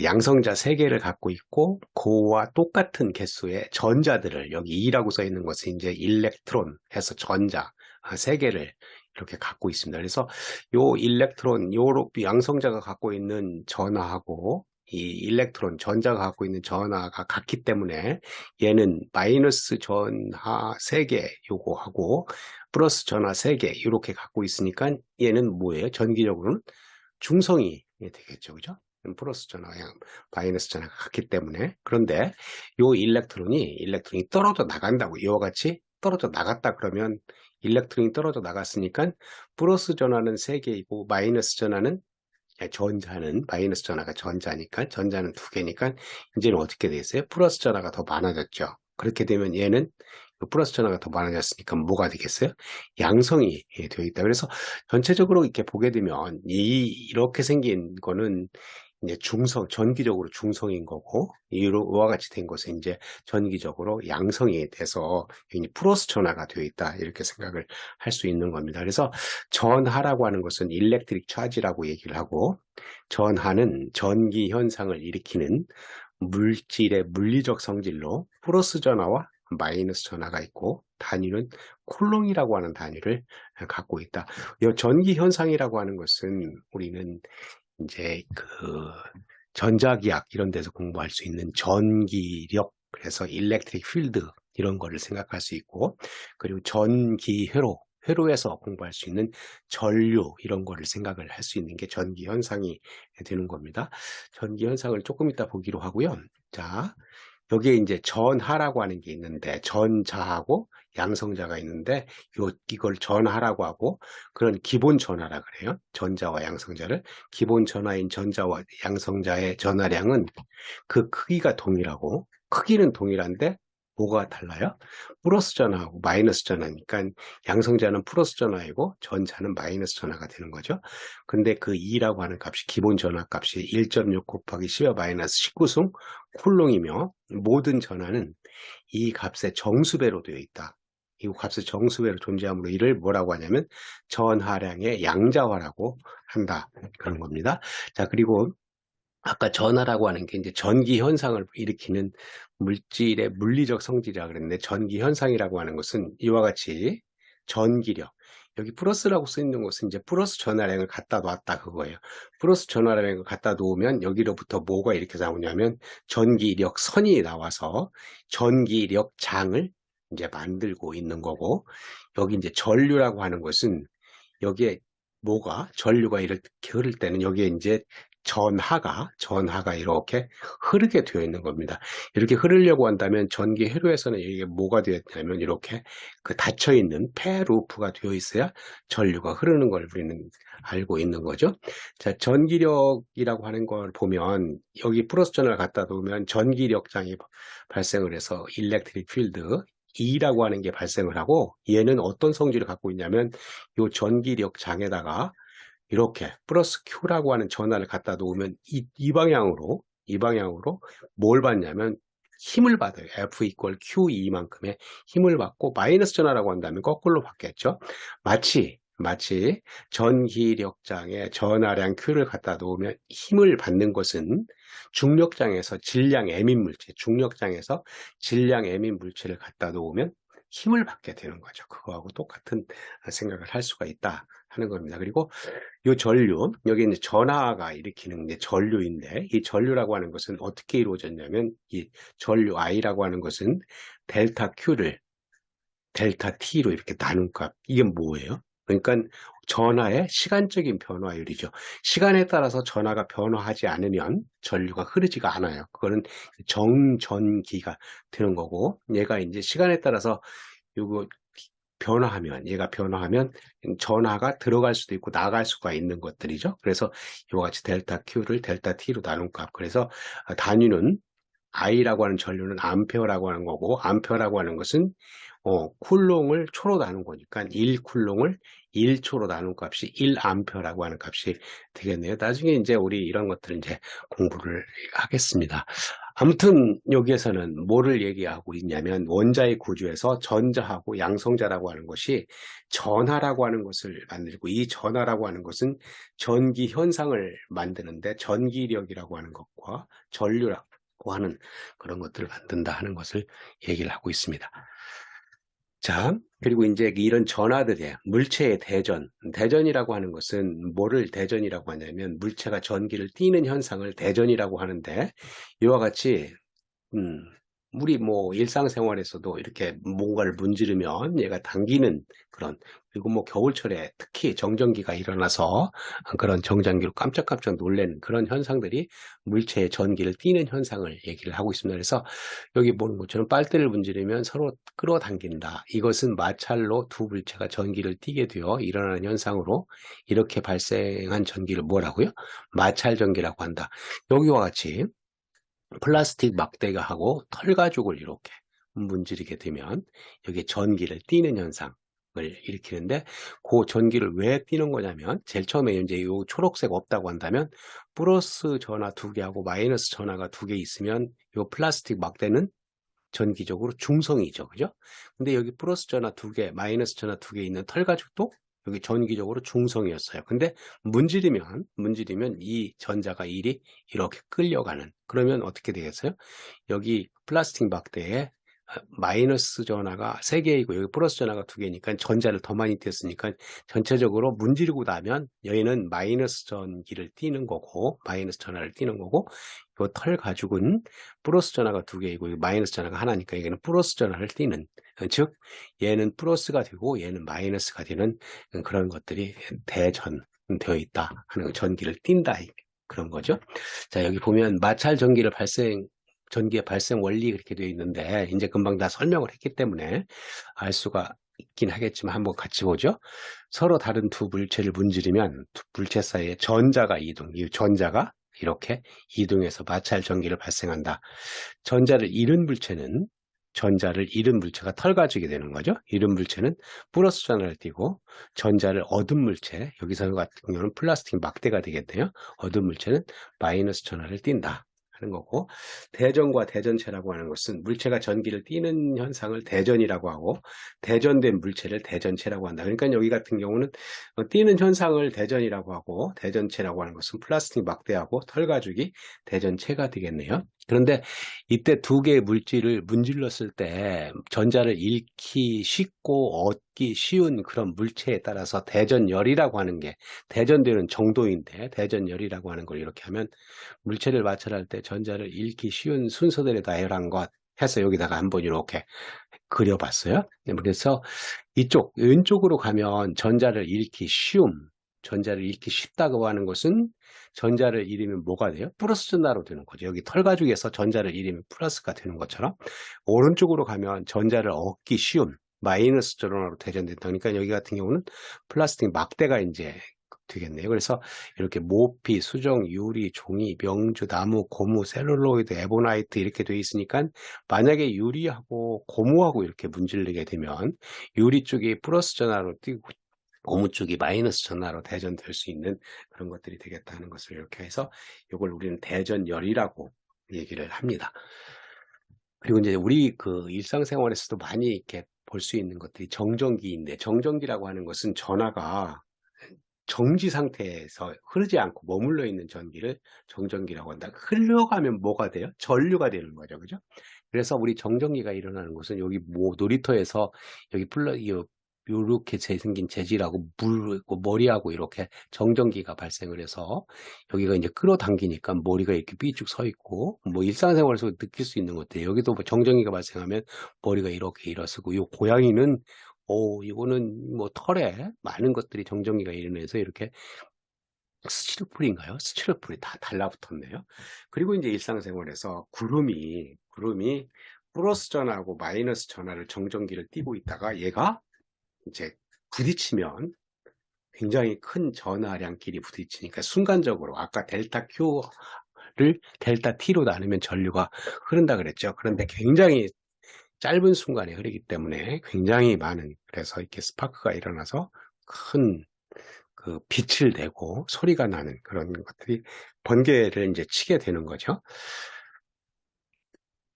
Speaker 1: 양성자 3개를 갖고 있고 그와 똑같은 개수의 전자들을 여기 E라고 써 있는 것은 이제 일렉트론 해서 전자 3개를 이렇게 갖고 있습니다. 그래서 요 일렉트론, 요 양성자가 갖고 있는 전하하고 이 일렉트론, 전자가 갖고 있는 전하가 같기 때문에 얘는 마이너스 전하 3개 요거하고 플러스 전하 3개 이렇게 갖고 있으니까 얘는 뭐예요? 전기적으로는 중성이 되겠죠. 그죠? 플러스 전하랑 마이너스 전하가 같기 때문에. 그런데 요 일렉트론이 떨어져 나간다고, 이와 같이 떨어져 나갔다 그러면 일렉트론이 떨어져 나갔으니까 플러스 전하는 3개이고 마이너스 전하는, 전자는, 마이너스 전하가 전자니까 전자는 2개니까 이제는 어떻게 되겠어요? 플러스 전하가 더 많아졌죠. 그렇게 되면 얘는 플러스 전하가 더 많아졌으니까 뭐가 되겠어요? 양성이 되어 있다. 그래서 전체적으로 이렇게 보게 되면 이렇게 생긴 거는 이제 전기적으로 중성인 거고, 이와 같이 된 것은 이제 전기적으로 양성이 돼서 플러스 전하가 되어 있다. 이렇게 생각을 할 수 있는 겁니다. 그래서 전하라고 하는 것은 일렉트릭 차지라고 얘기를 하고, 전하는 전기 현상을 일으키는 물질의 물리적 성질로 플러스 전하와 마이너스 전하가 있고, 단위는 쿨롱이라고 하는 단위를 갖고 있다. 이 전기 현상이라고 하는 것은 우리는 이제 그 전자기학 이런 데서 공부할 수 있는 전기력, 그래서 일렉트릭 필드 이런 거를 생각할 수 있고, 그리고 회로에서 공부할 수 있는 전류 이런 거를 생각을 할 수 있는 게 전기 현상이 되는 겁니다. 전기 현상을 조금 이따 보기로 하고요. 자, 여기에 이제 전하라고 하는 게 있는데, 전자하고 양성자가 있는데 이걸 전하라고 하고, 그런 기본 전하라 그래요. 전자와 양성자를. 기본 전하인 전자와 양성자의 전하량은 그 크기가 동일하고, 크기는 동일한데 뭐가 달라요? 플러스 전하하고 마이너스 전하니까 양성자는 플러스 전하이고 전자는 마이너스 전하가 되는 거죠. 근데 그 2라고 하는 값이, 기본 전하 값이 1.6 곱하기 10의 마이너스 19승 쿨롱이며, 모든 전하는 이 값의 정수배로 되어 있다. 이 값의 정수배로 존재하므로 이를 뭐라고 하냐면 전하량의 양자화라고 한다. 그런 겁니다. 자, 그리고 아까 전하라고 하는 게 이제 전기 현상을 일으키는 물질의 물리적 성질이라 그랬는데, 전기 현상이라고 하는 것은 이와 같이 전기력, 여기 플러스라고 쓰 있는 것은 이제 플러스 전하량을 갖다 놨다 그거예요. 플러스 전하량을 갖다 놓으면 여기로부터 뭐가 이렇게 나오냐면 전기력 선이 나와서 전기력 장을 이제 만들고 있는 거고, 여기 이제 전류라고 하는 것은 여기에 전류가 이렇게 흐를 때는 여기에 이제 전하가 이렇게 흐르게 되어 있는 겁니다. 이렇게 흐르려고 한다면 전기 회로에서는 이게 뭐가 되었냐면 이렇게 그 닫혀 있는 폐 루프가 되어 있어야 전류가 흐르는 걸 우리는 알고 있는 거죠. 자, 전기력이라고 하는 걸 보면 여기 플러스 전을 갖다 놓으면 전기력장이 발생을 해서 일렉트릭 필드 E라고 하는 게 발생을 하고, 얘는 어떤 성질을 갖고 있냐면 이 전기력 장에다가 이렇게 플러스 Q라고 하는 전하를 갖다 놓으면 이 방향으로 뭘 받냐면 힘을 받아요. F 이퀄 QE만큼의 힘을 받고, 마이너스 전하라고 한다면 거꾸로 받겠죠. 마치 전기력장에 전하량 Q를 갖다 놓으면 힘을 받는 것은 중력장에서 질량 M인 물질, 중력장에서 질량 M인 물질을 갖다 놓으면 힘을 받게 되는 거죠. 그거하고 똑같은 생각을 할 수가 있다 하는 겁니다. 그리고 이 전류, 여기 이제 전하가 일으키는 게 전류인데, 이 전류라고 하는 것은 어떻게 이루어졌냐면, 이 전류 I라고 하는 것은 델타 Q를 델타 T로 이렇게 나눈 값. 이게 뭐예요? 그러니까 전하의 시간적인 변화율이죠. 시간에 따라서 전하가 변화하지 않으면 전류가 흐르지가 않아요. 그거는 정전기가 되는 거고, 얘가 이제 시간에 따라서 요거 얘가 변화하면 전하가 들어갈 수도 있고 나갈 수가 있는 것들이죠. 그래서 이와 같이 델타 Q를 델타 T로 나눈 값. 그래서 단위는 I라고 하는 전류는 암페어라고 하는 거고, 암페어라고 하는 것은 쿨롱을 초로 나눈 거니까 1쿨롱을 1초로 나눈 값이 1암페어라고 하는 값이 되겠네요. 나중에 이제 우리 이런 것들을 이제 공부를 하겠습니다. 아무튼 여기에서는 뭐를 얘기하고 있냐면, 원자의 구조에서 전자하고 양성자라고 하는 것이 전하라고 하는 것을 만들고, 이 전하라고 하는 것은 전기 현상을 만드는데 전기력이라고 하는 것과 전류라고 하는 그런 것들을 만든다 하는 것을 얘기를 하고 있습니다. 자, 그리고 이제 이런 전하들의 물체의 대전, 대전이라고 하는 것은 뭐를 대전이라고 하냐면 물체가 전기를 띠는 현상을 대전이라고 하는데 이와 같이 음, 우리 뭐 일상생활에서도 이렇게 뭔가를 문지르면 얘가 당기는 그런, 그리고 뭐 겨울철에 특히 정전기가 일어나서 그런 정전기로 깜짝깜짝 놀라는 그런 현상들이 물체의 전기를 띠는 현상을 얘기를 하고 있습니다. 그래서 여기 보는 것처럼 빨대를 문지르면 서로 끌어당긴다. 이것은 마찰로 두 물체가 전기를 띠게 되어 일어나는 현상으로 이렇게 발생한 전기를 뭐라고요? 마찰 전기라고 한다. 여기와 같이 플라스틱 막대가 하고 털 가죽을 이렇게 문지르게 되면 여기에 전기를 띠는 현상을 일으키는데 그 전기를 왜 띠는 거냐면 제일 처음에 이제 이 초록색 없다고 한다면 플러스 전하 두 개하고 마이너스 전하가 두 개 있으면 이 플라스틱 막대는 전기적으로 중성이죠. 그죠? 근데 여기 플러스 전하 두 개, 마이너스 전하 두 개 있는 털 가죽도 여기 전기적으로 중성이었어요. 근데 문지르면 이 전자가 일이 이렇게 끌려가는. 그러면 어떻게 되겠어요? 여기 플라스틱 막대에 마이너스 전하가 3개이고 여기 플러스 전하가 2개니까 전자를 더 많이 띄었으니까 전체적으로 문지르고 나면 여기는 마이너스 전기를 띄는 거고 마이너스 전하를 띄는 거고 이 털 가죽은 플러스 전하가 2개이고 마이너스 전하가 하나니까 여기는 플러스 전하를 띄는, 즉 얘는 플러스가 되고 얘는 마이너스가 되는 그런 것들이 대전되어 있다 하는, 전기를 띈다 그런 거죠. 자, 여기 보면 마찰 전기의 발생 원리 그렇게 되어 있는데 이제 금방 다 설명을 했기 때문에 알 수가 있긴 하겠지만 한번 같이 보죠. 서로 다른 두 물체를 문지르면 두 물체 사이에 전자가 이동, 이 전자가 이렇게 이동해서 마찰 전기를 발생한다. 전자를 잃은 물체가 털가지게 되는 거죠. 잃은 물체는 플러스 전하를 띠고 전자를 얻은 물체, 여기서 같은 경우는 플라스틱 막대가 되겠네요. 얻은 물체는 마이너스 전하를 띈다 하는 거고, 대전과 대전체라고 하는 것은 물체가 전기를 띠는 현상을 대전이라고 하고 대전된 물체를 대전체라고 한다. 그러니까 여기 같은 경우는 띠는 현상을 대전이라고 하고 대전체라고 하는 것은 플라스틱 막대하고 털가죽이 대전체가 되겠네요. 그런데 이때 두 개의 물질을 문질렀을 때 전자를 잃기 쉽고 얻기 쉬운 그런 물체에 따라서 대전열이라고 하는 게, 대전되는 정도인데 대전열이라고 하는 걸 이렇게 하면 물체를 마찰할 때 전자를 잃기 쉬운 순서대로 나열한 것 해서 여기다가 한번 이렇게 그려봤어요. 그래서 이쪽 왼쪽으로 가면 전자를 잃기 쉽다고 하는 것은 전자를 잃으면 뭐가 돼요? 플러스 전하로 되는 거죠. 여기 털 가죽에서 전자를 잃으면 플러스가 되는 것처럼 오른쪽으로 가면 전자를 얻기 쉬운 마이너스 전하로 대전된다. 그러니까 여기 같은 경우는 플라스틱 막대가 이제 되겠네요. 그래서 이렇게 모피, 수정, 유리, 종이, 명주, 나무, 고무, 셀룰로이드, 에보나이트 이렇게 돼 있으니까 만약에 유리하고 고무하고 이렇게 문질르게 되면 유리 쪽이 플러스 전하로 띄고 고무 쪽이 마이너스 전하로 대전될 수 있는 그런 것들이 되겠다는 것을 이렇게 해서 이걸 우리는 대전열이라고 얘기를 합니다. 그리고 이제 우리 그 일상생활에서도 많이 이렇게 볼 수 있는 것들이 정전기인데, 정전기라고 하는 것은 전하가 정지 상태에서 흐르지 않고 머물러 있는 전기를 정전기라고 한다. 흘러가면 뭐가 돼요? 전류가 되는 거죠. 그죠? 그래서 우리 정전기가 일어나는 곳은 여기 뭐 놀이터에서 여기 요렇게 생긴 재질하고 물, 머리하고 이렇게 정전기가 발생을 해서 여기가 이제 끌어당기니까 머리가 이렇게 삐쭉 서 있고, 뭐 일상생활에서 느낄 수 있는 것들, 여기도 뭐 정전기가 발생하면 머리가 이렇게 일어서고, 요 고양이는 이거는 뭐 털에 많은 것들이 정전기가 일어나서 이렇게 스치로폴이 다 달라붙었네요. 그리고 이제 일상생활에서 구름이 플러스 전하고 마이너스 전하를 정전기를 띠고 있다가 얘가 이제 부딪히면 굉장히 큰 전하량끼리 부딪히니까 순간적으로 아까 델타 Q를 델타 T로 나누면 전류가 흐른다 그랬죠. 그런데 굉장히 짧은 순간에 흐르기 때문에 굉장히 많은, 그래서 이렇게 스파크가 일어나서 큰 그 빛을 내고 소리가 나는 그런 것들이 번개를 이제 치게 되는 거죠.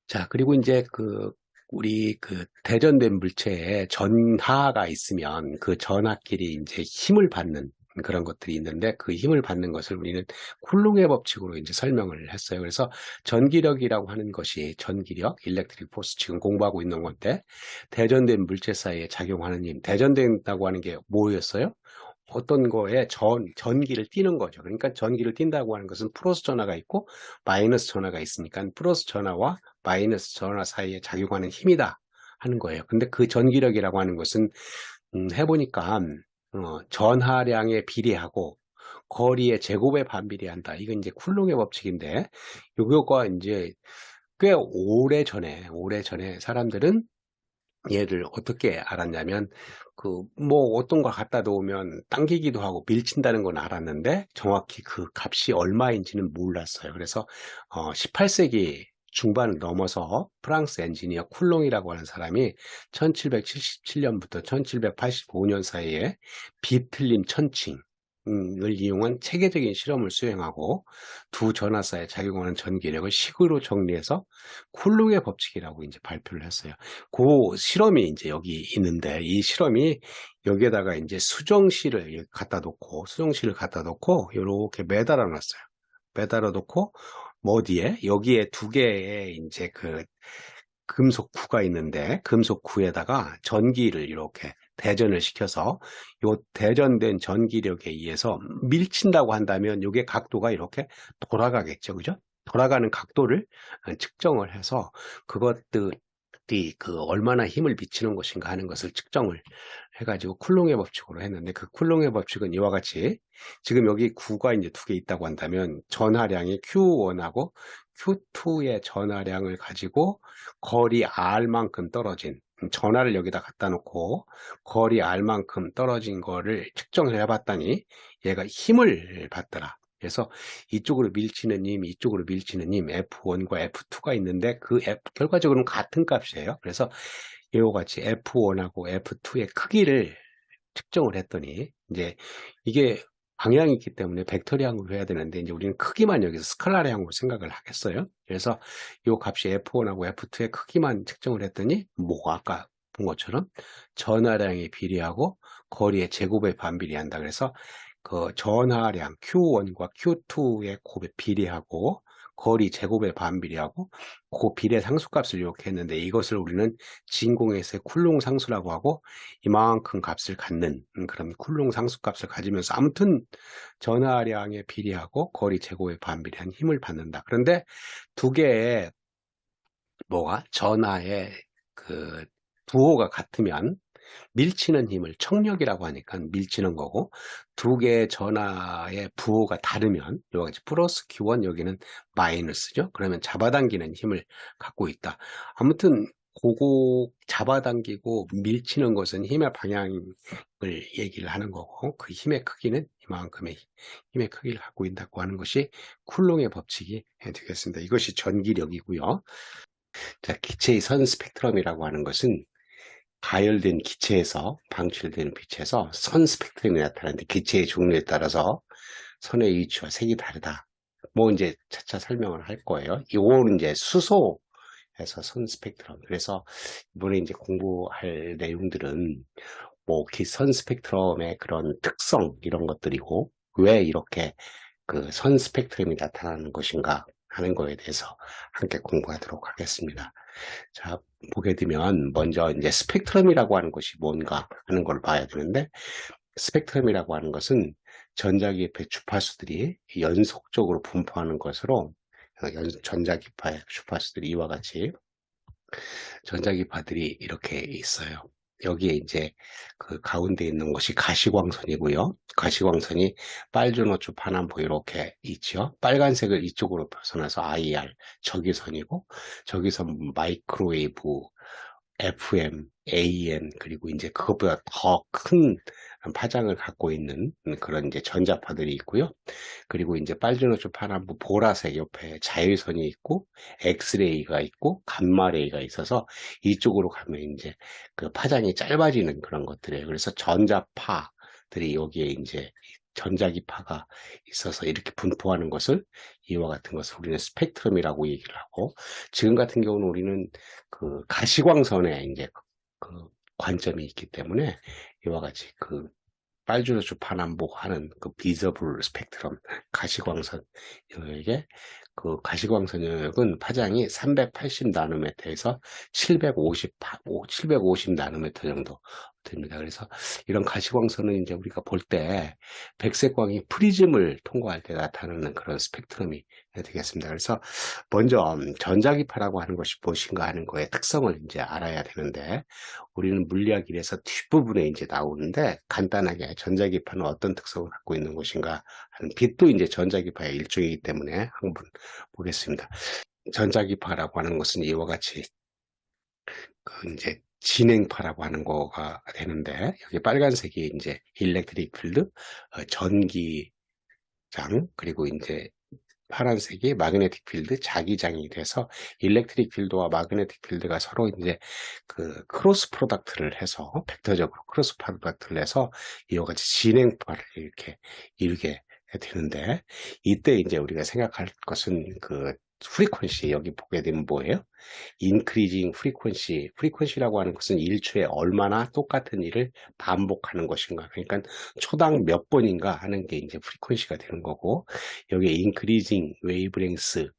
Speaker 1: 자, 그리고 이제 우리 대전된 물체에 전하가 있으면 그 전하끼리 이제 힘을 받는, 그런 것들이 있는데 그 힘을 받는 것을 우리는 쿨롱의 법칙으로 이제 설명을 했어요. 그래서 전기력이라고 하는 것이 전기력, 일렉트릭 포스 지금 공부하고 있는 건데 대전된 물질 사이에 작용하는 힘, 대전된다고 하는 게 뭐였어요? 어떤 거에 전기를 띠는 거죠. 그러니까 전기를 띈다고 하는 것은 플러스 전하가 있고 마이너스 전하가 있으니까 플러스 전하와 마이너스 전하 사이에 작용하는 힘이다 하는 거예요. 근데 그 전기력이라고 하는 것은 해보니까 전하량에 비례하고 거리의 제곱에 반비례한다. 이건 이제 쿨롱의 법칙인데 요거가 이제 꽤 오래 전에 사람들은 얘를 어떻게 알았냐면 그 뭐 어떤 걸 갖다 놓으면 당기기도 하고 밀친다는 건 알았는데 정확히 그 값이 얼마인지는 몰랐어요. 그래서 18세기 중반을 넘어서 프랑스 엔지니어 쿨롱이라고 하는 사람이 1777년부터 1785년 사이에 비틀림 천칭 을 이용한 체계적인 실험을 수행하고 두 전하사에 작용하는 전기력을 식으로 정리해서 쿨롱의 법칙이라고 이제 발표를 했어요. 그 실험이 이제 여기 있는데 이 실험이 여기에다가 이제 수정실을 갖다 놓고 이렇게 매달아 놨어요. 매달아 놓고 뭐 어디에 여기에 두 개의 이제 그 금속구가 있는데 금속구에다가 전기를 이렇게 대전을 시켜서 요 대전된 전기력에 의해서 밀친다고 한다면 요게 각도가 이렇게 돌아가겠죠. 그죠? 돌아가는 각도를 측정을 해서 그것들이 그 얼마나 힘을 미치는 것인가 하는 것을 측정을 해가지고 쿨롱의 법칙으로 했는데 그 쿨롱의 법칙은 이와 같이 지금 여기 구가 이제 두 개 있다고 한다면 전하량이 Q1하고 Q2의 전하량을 가지고 거리 R만큼 떨어진 전하를 여기다 갖다 놓고 거리 R만큼 떨어진 거를 측정을 해봤더니 얘가 힘을 받더라. 그래서 이쪽으로 밀치는 힘, 이쪽으로 밀치는 힘 F1과 F2가 있는데 그 결과적으로는 같은 값이에요. 그래서 이와 같이 F1하고 F2의 크기를 측정을 했더니 이제 이게 방향이 있기 때문에 벡터리항으로 해야 되는데 이제 우리는 크기만 여기서 스칼라량으로 생각을 하겠어요. 그래서 이 값이 F1하고 F2의 크기만 측정을 했더니 뭐가 아까 본 것처럼 전하량에 비례하고 거리의 제곱에 반비례한다. 그래서 그 전하량 Q1과 Q2의 곱에 비례하고 거리 제곱에 반비례하고 그 비례 상수값을 이렇게 했는데 이것을 우리는 진공에서의 쿨롱 상수라고 하고 이만큼 값을 갖는 그런 쿨롱 상수값을 가지면서 아무튼 전하량에 비례하고 거리 제곱에 반비례한 힘을 받는다. 그런데 두 개의 뭐가 전하의 그 부호가 같으면 밀치는 힘을 청력이라고 하니까 밀치는 거고 두 개의 전하의 부호가 다르면 여기 플러스 Q1 여기는 마이너스죠. 그러면 잡아당기는 힘을 갖고 있다. 아무튼 그거 잡아당기고 밀치는 것은 힘의 방향을 얘기를 하는 거고 그 힘의 크기는 이만큼의 힘의 크기를 갖고 있다고 하는 것이 쿨롱의 법칙이 되겠습니다. 이것이 전기력이고요. 자, 기체의 선 스펙트럼이라고 하는 것은 가열된 기체에서 방출되는 빛에서 선 스펙트럼이 나타나는데 기체의 종류에 따라서 선의 위치와 색이 다르다. 뭐 이제 차차 설명을 할 거예요. 이거는 이제 수소에서 선 스펙트럼. 그래서 이번에 이제 공부할 내용들은 뭐 선 스펙트럼의 그런 특성 이런 것들이고 왜 이렇게 그 선 스펙트럼이 나타나는 것인가 하는 거에 대해서 함께 공부하도록 하겠습니다. 자, 보게 되면 먼저 이제 스펙트럼이라고 하는 것이 뭔가 하는 걸 봐야 되는데 스펙트럼이라고 하는 것은 전자기파의 주파수들이 연속적으로 분포하는 것으로 전자기파의 주파수들이 이와 같이 전자기파들이 이렇게 있어요. 여기에 이제 그 가운데 있는 것이 가시광선이고요. 가시광선이 빨주노초 파남보 이렇게 있죠. 빨간색을 이쪽으로 벗어나서 IR 적외선이고 저기서 마이크로웨이브 FM, AM 그리고 이제 그것보다 더 큰 파장을 갖고 있는 그런 이제 전자파들이 있고요. 그리고 이제 빨주노초 파남보 보라색 옆에 자외선이 있고 엑스레이가 있고 감마레이가 있어서 이쪽으로 가면 이제 그 파장이 짧아지는 그런 것들이에요. 그래서 전자파들이 여기에 이제 전자기파가 있어서 이렇게 분포하는 것을 이와 같은 것을 우리는 스펙트럼이라고 얘기를 하고 지금 같은 경우는 우리는 그 가시광선에 이제 그 관점이 있기 때문에 이와 같이 그 빨주노초 반환복하는 그 비저블 스펙트럼 가시광선 영역에 그 가시광선 영역은 파장이 380 나노미터에서 750 나노미터 정도 됩니다. 그래서 이런 가시광선은 이제 우리가 볼 때 백색광이 프리즘을 통과할 때 나타나는 그런 스펙트럼이 되겠습니다. 그래서 먼저 전자기파라고 하는 것이 무엇인가 하는 거의 특성을 이제 알아야 되는데, 우리는 물리학 1에서 뒷부분에 이제 나오는데, 간단하게 전자기파는 어떤 특성을 갖고 있는 것인가 하는 빛도 이제 전자기파의 일종이기 때문에 한번 보겠습니다. 전자기파라고 하는 것은 이와 같이 그 이제 진행파라고 하는 거가 되는데, 여기 빨간색이 이제 일렉트릭 필드, 전기장, 그리고 이제 파란색이 마그네틱 필드, 자기장이 돼서 일렉트릭 필드와 마그네틱 필드가 서로 이제 그 크로스 프로덕트를 해서 벡터적으로 크로스 프로덕트를 해서 이와 같이 진행파를 이렇게 이루게 되는데, 이때 이제 우리가 생각할 것은 그 프리퀀시, 여기 보게 되면 뭐예요? 인크리징 프리퀀시라고 하는 것은 1초에 얼마나 똑같은 일을 반복하는 것인가. 그러니까 초당 몇 번인가 하는 게 이제 프리퀀시가 되는 거고, 여기에 인크리징 웨이브랭스,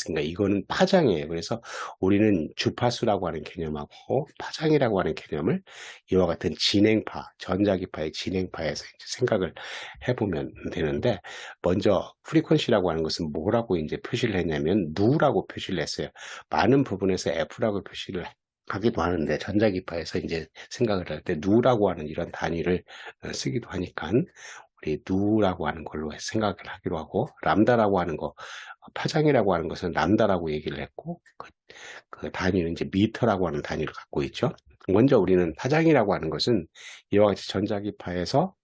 Speaker 1: 그러니까 이거는 파장이에요. 그래서 우리는 주파수라고 하는 개념하고 파장이라고 하는 개념을 이와 같은 진행파, 전자기파의 진행파에서 이제 생각을 해보면 되는데, 먼저 프리퀀시라고 하는 것은 뭐라고 이제 표시를 했냐면 누라고 표시를 했어요. 많은 부분에서 F라고 표시를 하기도 하는데, 전자기파에서 이제 생각을 할 때 누라고 하는 이런 단위를 쓰기도 하니까 우리 누라고 하는 걸로 생각을 하기로 하고, 람다라고 하는 거, 파장이라고 하는 것은 람다라고 얘기를 했고, 그 단위는 이제 미터라고 하는 단위를 갖고 있죠. 먼저 우리는 파장이라고 하는 것은 이와 같이 전자기파에서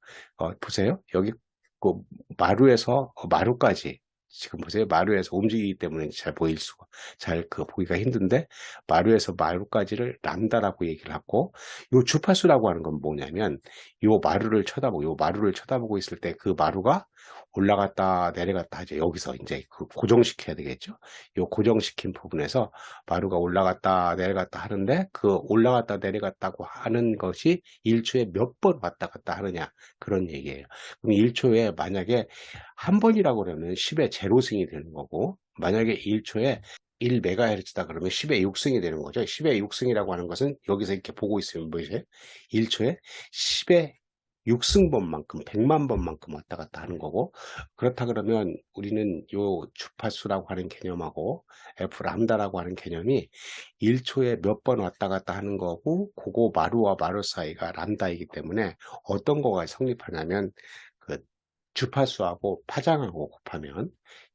Speaker 1: 보세요. 여기 그 마루에서 마루까지, 지금 보세요. 마루에서 움직이기 때문에 잘 보일 수가, 잘 그 보기가 힘든데, 마루에서 마루까지를 람다라고 얘기를 하고, 요 주파수라고 하는 건 뭐냐면, 요 마루를 쳐다보고 있을 때 그 마루가 올라갔다 내려갔다 하죠. 여기서 이제 그 고정시켜야 되겠죠. 요 고정시킨 부분에서 마루가 올라갔다 내려갔다 하는데, 그 올라갔다 내려갔다고 하는 것이 1초에 몇 번 왔다 갔다 하느냐, 그런 얘기예요. 그럼 1초에 만약에 한 번이라고 그러면 10의 제로승이 되는 거고, 만약에 1초에 1메가헤르츠다 그러면 10의 6승이 되는 거죠. 10의 6승이라고 하는 것은 여기서 이렇게 보고 있으면 뭐죠? 1초에 10의 6승번만큼, 100만 번만큼 왔다 갔다 하는 거고, 그렇다 그러면 우리는 요 주파수라고 하는 개념하고 F 람다라고 하는 개념이 1초에 몇 번 왔다 갔다 하는 거고, 그거 마루와 마루 사이가 람다이기 때문에 어떤 거가 성립하냐면, 그 주파수하고 파장하고 곱하면,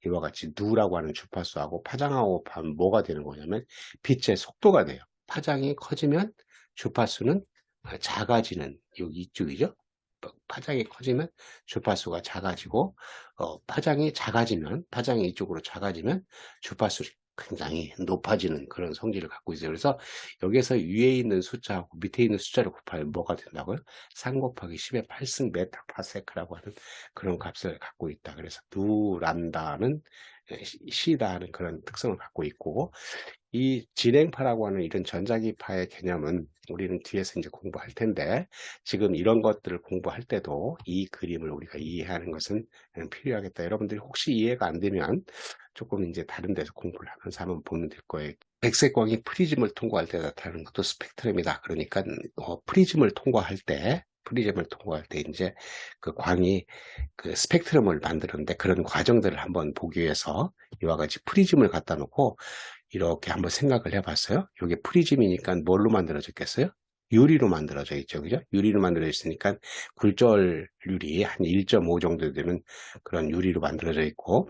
Speaker 1: 이와 같이 누라고 하는 주파수하고 파장하고 곱하면 뭐가 되는 거냐면 빛의 속도가 돼요. 파장이 커지면 주파수는 작아지는, 여기 이쪽이죠. 파장이 커지면 주파수가 작아지고, 파장이 작아지면, 파장이 이쪽으로 작아지면 주파수 굉장히 높아지는 그런 성질을 갖고 있어요. 그래서 여기에서 위에 있는 숫자하고 밑에 있는 숫자를 곱하면 뭐가 된다고요? 3 곱하기 10의 8승 메타파세크라고 하는 그런 값을 갖고 있다. 그래서 누 람다는 시다 하는 그런 특성을 갖고 있고, 이 진행파라고 하는 이런 전자기파의 개념은 우리는 뒤에서 이제 공부할 텐데, 지금 이런 것들을 공부할 때도 이 그림을 우리가 이해하는 것은 필요하겠다. 여러분들이 혹시 이해가 안 되면 조금 이제 다른 데서 공부를 하면서 한번 보면 될 거예요. 백색광이 프리즘을 통과할 때 나타나는 것도 스펙트럼이다. 그러니까 프리즘을 통과할 때 이제 그 광이 그 스펙트럼을 만드는데, 그런 과정들을 한번 보기 위해서 이와 같이 프리즘을 갖다 놓고 이렇게 한번 생각을 해봤어요. 이게 프리즘이니까 뭘로 만들어졌겠어요? 유리로 만들어져 있죠. 그죠? 유리로 만들어져 있으니까 굴절률이 한 1.5 정도 되는 그런 유리로 만들어져 있고,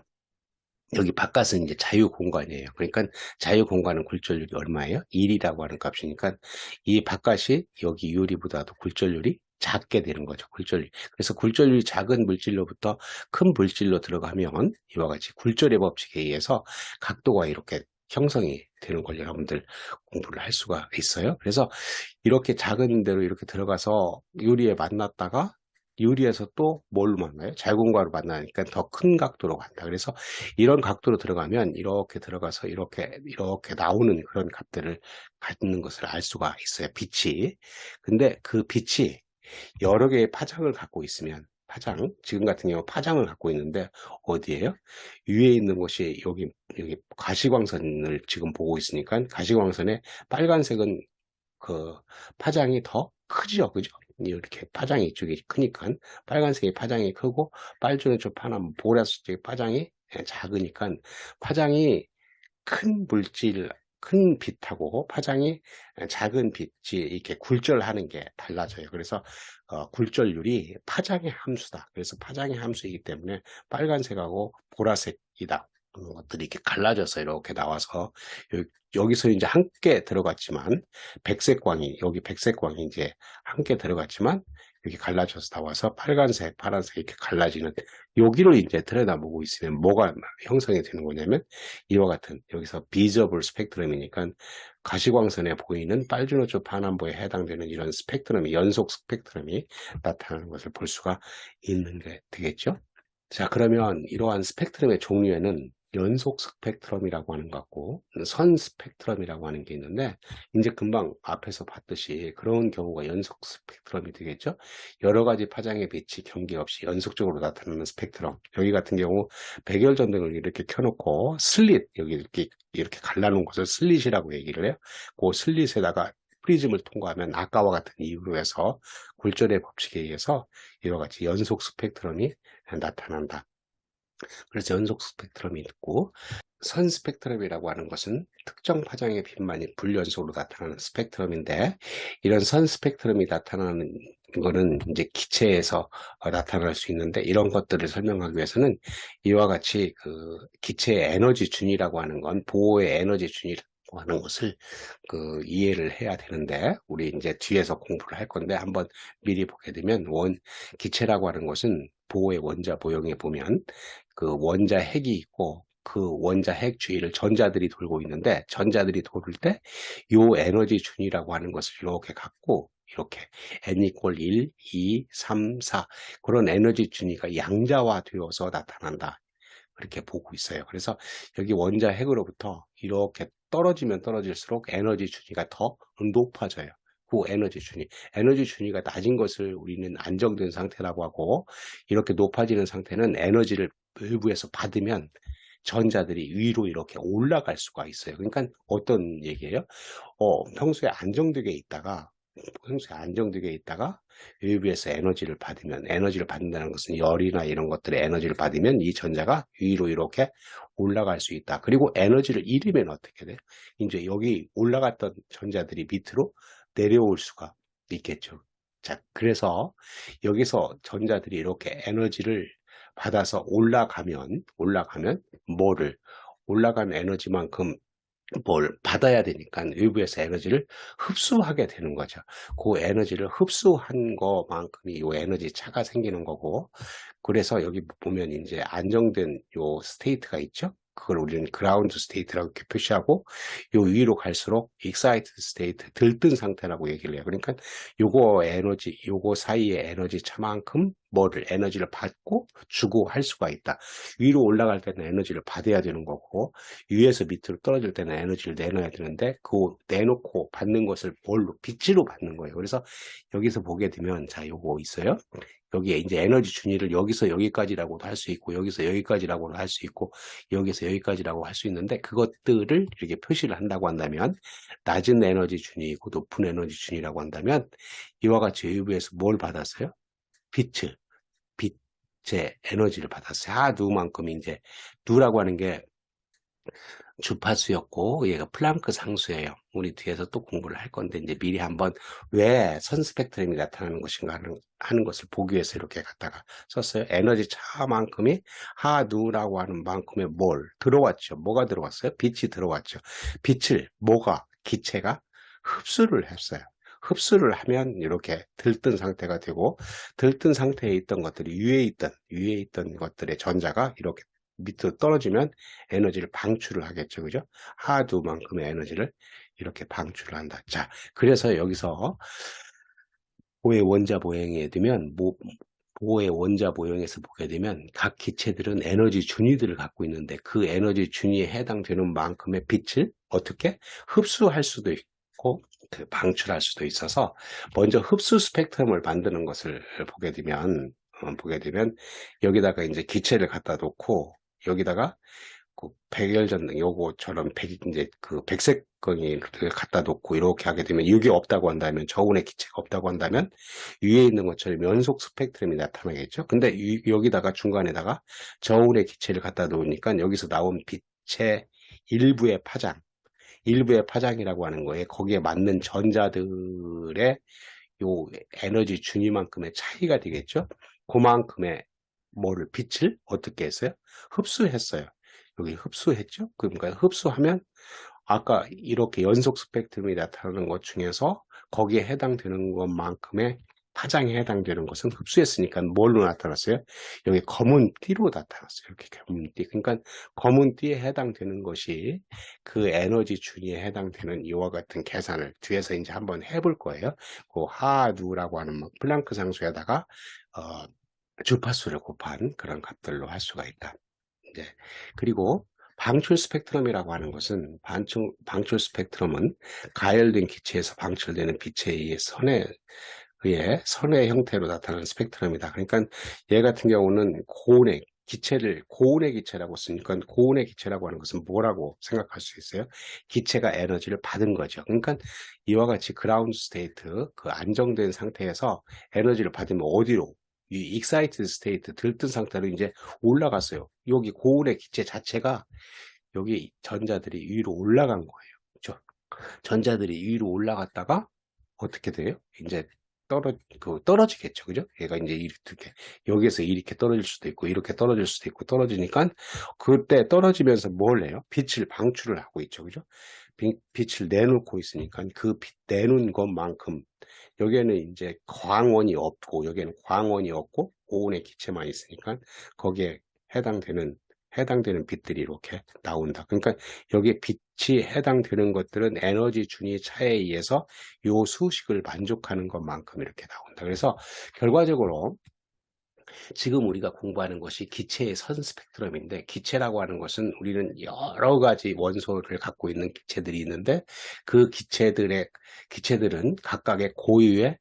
Speaker 1: 여기 바깥은 이제 자유 공간이에요. 그러니까 자유 공간은 굴절률이 얼마예요? 1이라고 하는 값이니까 이 바깥이 여기 유리보다도 굴절률이 작게 되는 거죠. 굴절률. 그래서 굴절률이 작은 물질로부터 큰 물질로 들어가면 이와 같이 굴절의 법칙에 의해서 각도가 이렇게 형성이 되는 걸 여러분들 공부를 할 수가 있어요. 그래서 이렇게 작은 데로 이렇게 들어가서 유리에 만났다가 유리에서 또 뭘로 만나요? 자유공간으로 만나니까 더 큰 각도로 간다. 그래서 이런 각도로 들어가면 이렇게 들어가서 이렇게 나오는 그런 값들을 갖는 것을 알 수가 있어요. 빛이. 근데 그 빛이 여러 개의 파장을 갖고 있으면 지금 같은 경우 파장을 갖고 있는데 어디에요? 위에 있는 곳이 여기 가시광선을 지금 보고 있으니까 가시광선의 빨간색은 그 파장이 더 크죠, 그죠? 이렇게 파장이 이쪽이 크니까 빨간색의 파장이 크고 빨주노초 파란 보라색의 파장이 작으니까 파장이 큰 물질, 큰 빛하고 파장이 작은 빛이 이렇게 굴절하는 게 달라져요. 그래서 굴절률이 파장의 함수다. 그래서 파장의 함수이기 때문에 빨간색하고 보라색이다. 그런 것들이 이렇게 갈라져서 이렇게 나와서 여기서 이제 함께 들어갔지만 여기 백색광이 이제 함께 들어갔지만 여기 갈라져서 나와서 빨간색, 파란색 이렇게 갈라지는 여기를 이제 들여다보고 있으면 뭐가 형성이 되는 거냐면 이와 같은 여기서 비저블 스펙트럼이니까 가시광선에 보이는 빨주노초 파남보에 해당되는 이런 스펙트럼이 연속 스펙트럼이 나타나는 것을 볼 수가 있는 게 되겠죠. 자, 그러면 이러한 스펙트럼의 종류에는 연속 스펙트럼이라고 하는 것 같고 선 스펙트럼이라고 하는 게 있는데 이제 금방 앞에서 봤듯이 그런 경우가 연속 스펙트럼이 되겠죠. 여러 가지 파장의 빛이 경계없이 연속적으로 나타나는 스펙트럼. 여기 같은 경우 백열전등을 이렇게 켜놓고 슬릿 여기 이렇게 갈라놓은 것을 슬릿이라고 얘기를 해요. 그 슬릿에다가 프리즘을 통과하면 아까와 같은 이유로 해서 굴절의 법칙에 의해서 이와 같이 연속 스펙트럼이 나타난다. 그래서 연속 스펙트럼이 있고 선 스펙트럼이라고 하는 것은 특정 파장의 빛만이 불연속으로 나타나는 스펙트럼인데 이런 선 스펙트럼이 나타나는 거는 이제 기체에서 나타날 수 있는데 이런 것들을 설명하기 위해서는 이와 같이 그 기체의 에너지 준위라고 하는 건 보호의 에너지 준위라고 하는 것을 이해를 해야 되는데 우리 이제 뒤에서 공부를 할 건데 한번 미리 보게 되면 기체라고 하는 것은 보호의 원자 모형에 보면 그 원자 핵이 있고 그 원자 핵 주위를 전자들이 돌고 있는데 전자들이 돌을 때 요 에너지 준위라고 하는 것을 이렇게 갖고 이렇게 n equal 1, 2, 3, 4 그런 에너지 준위가 양자화되어서 나타난다. 그렇게 보고 있어요. 그래서 여기 원자 핵으로부터 이렇게 떨어지면 떨어질수록 에너지 준위가 더 높아져요. 그 에너지 준위가 낮은 것을 우리는 안정된 상태라고 하고 이렇게 높아지는 상태는 에너지를 외부에서 받으면 전자들이 위로 이렇게 올라갈 수가 있어요. 그러니까 어떤 얘기예요? 평소에 안정되게 있다가 외부에서 에너지를 받는다는 것은 열이나 이런 것들의 에너지를 받으면 이 전자가 위로 이렇게 올라갈 수 있다. 그리고 에너지를 잃으면 어떻게 돼요? 이제 여기 올라갔던 전자들이 밑으로 내려올 수가 있겠죠. 자, 그래서 여기서 전자들이 이렇게 에너지를 받아서 올라가면 올라간 에너지만큼 뭘 받아야 되니까 외부에서 에너지를 흡수하게 되는 거죠. 그 에너지를 흡수한 것만큼이 이 에너지 차가 생기는 거고 그래서 여기 보면 이제 안정된 요 스테이트가 있죠. 그걸 우리는 그라운드 스테이트라고 이렇게 표시하고 요 위로 갈수록 익사이티드 스테이트, 들뜬 상태라고 얘기를 해요. 그러니까 요거 사이의 에너지 차만큼 에너지를 받고 주고 할 수가 있다. 위로 올라갈 때는 에너지를 받아야 되는 거고 위에서 밑으로 떨어질 때는 에너지를 내놔야 되는데 그 내놓고 받는 것을 빛으로 받는 거예요. 그래서 여기서 보게 되면 자, 요거 있어요. 여기에 이제 에너지 준위를 여기서 여기까지라고도 할 수 있고 여기서 여기까지라고도 할 수 있고 여기서 여기까지라고 할 수 있는데 그것들을 이렇게 표시를 한다고 한다면 낮은 에너지 준위이고 높은 에너지 준위라고 한다면 이와 같이 외부에서 뭘 받았어요? 빛의 에너지를 받았어요. 누만큼 이제 누라고 하는 게 주파수였고 얘가 플랑크 상수예요. 우리 뒤에서 또 공부를 할 건데 이제 미리 한번 왜 선 스펙트럼이 나타나는 것인가 하는 것을 보기 위해서 이렇게 갖다가 썼어요. 에너지 차만큼이 하누라고 하는 만큼의 들어왔죠. 뭐가 들어왔어요? 빛이 들어왔죠. 빛을 기체가 흡수를 했어요. 흡수를 하면 이렇게 들뜬 상태가 되고 들뜬 상태에 있던 것들이 위에 있던 것들의 전자가 이렇게 밑으로 떨어지면 에너지를 방출을 하겠죠. 그죠? 하두만큼의 에너지를 이렇게 방출을 한다. 자, 그래서 여기서 보의 원자 모형에 되면 보의 원자 모형에서 보게 되면 각 기체들은 에너지 준위들을 갖고 있는데 그 에너지 준위에 해당되는 만큼의 빛을 어떻게 흡수할 수도 있고 그 방출할 수도 있어서 먼저 흡수 스펙트럼을 만드는 것을 보게 되면 여기다가 이제 기체를 갖다 놓고 여기다가 그 백열전등 요거처럼 이제 그 백색광이를 갖다 놓고 이렇게 하게 되면 이게 없다고 한다면 저온의 기체가 없다고 한다면 위에 있는 것처럼 연속 스펙트럼이 나타나겠죠. 근데 여기다가 중간에다가 저온의 기체를 갖다 놓으니까 여기서 나온 빛의 일부의 파장이라고 하는 거에 거기에 맞는 전자들의 요 에너지 준위만큼의 차이가 되겠죠. 그만큼의 빛을 어떻게 했어요? 흡수했어요. 여기 흡수했죠. 그러니까 흡수하면 아까 이렇게 연속 스펙트럼이 나타나는 것 중에서 거기에 해당되는 것만큼의 파장에 해당되는 것은 흡수했으니까 뭘로 나타났어요? 여기 검은 띠로 나타났어요. 이렇게 검은 띠. 그러니까 검은 띠에 해당되는 것이 그 에너지 준위에 해당되는 이와 같은 계산을 뒤에서 이제 한번 해볼 거예요. 그 하누라고 하는 플랑크 상수에다가 주파수를 곱한 그런 값들로 할 수가 있다. 이제 그리고 방출 스펙트럼이라고 하는 것은 방출 스펙트럼은 가열된 기체에서 방출되는 빛에 의해 선의 형태로 나타나는 스펙트럼이다. 그러니까 얘 같은 경우는 고온의 기체라고 쓰니까 고온의 기체라고 하는 것은 뭐라고 생각할 수 있어요? 기체가 에너지를 받은 거죠. 그러니까 이와 같이 그라운드 스테이트, 그 안정된 상태에서 에너지를 받으면 어디로? 이 익사이티드 스테이트, 들뜬 상태로 이제 올라갔어요. 여기 고온의 기체 자체가 여기 전자들이 위로 올라간 거예요. 그렇죠? 전자들이 위로 올라갔다가 어떻게 돼요? 이제 떨어지겠죠. 그죠? 얘가 이제 이렇게, 여기에서 이렇게 떨어질 수도 있고, 이렇게 떨어질 수도 있고, 떨어지니까, 그때 떨어지면서 뭘 해요? 빛을 방출을 하고 있죠. 그죠? 빛을 내놓고 있으니까, 그 빛 내놓은 것만큼, 여기에는 이제 여기에는 광원이 없고, 고온의 기체만 있으니까, 거기에 해당되는 빛들이 이렇게 나온다. 그러니까 여기에 빛이 해당되는 것들은 에너지 준위 차에 의해서 요 수식을 만족하는 것만큼 이렇게 나온다. 그래서 결과적으로 지금 우리가 공부하는 것이 기체의 선 스펙트럼인데, 기체라고 하는 것은 우리는 여러 가지 원소를 갖고 있는 기체들이 있는데, 그 기체들은 각각의 고유의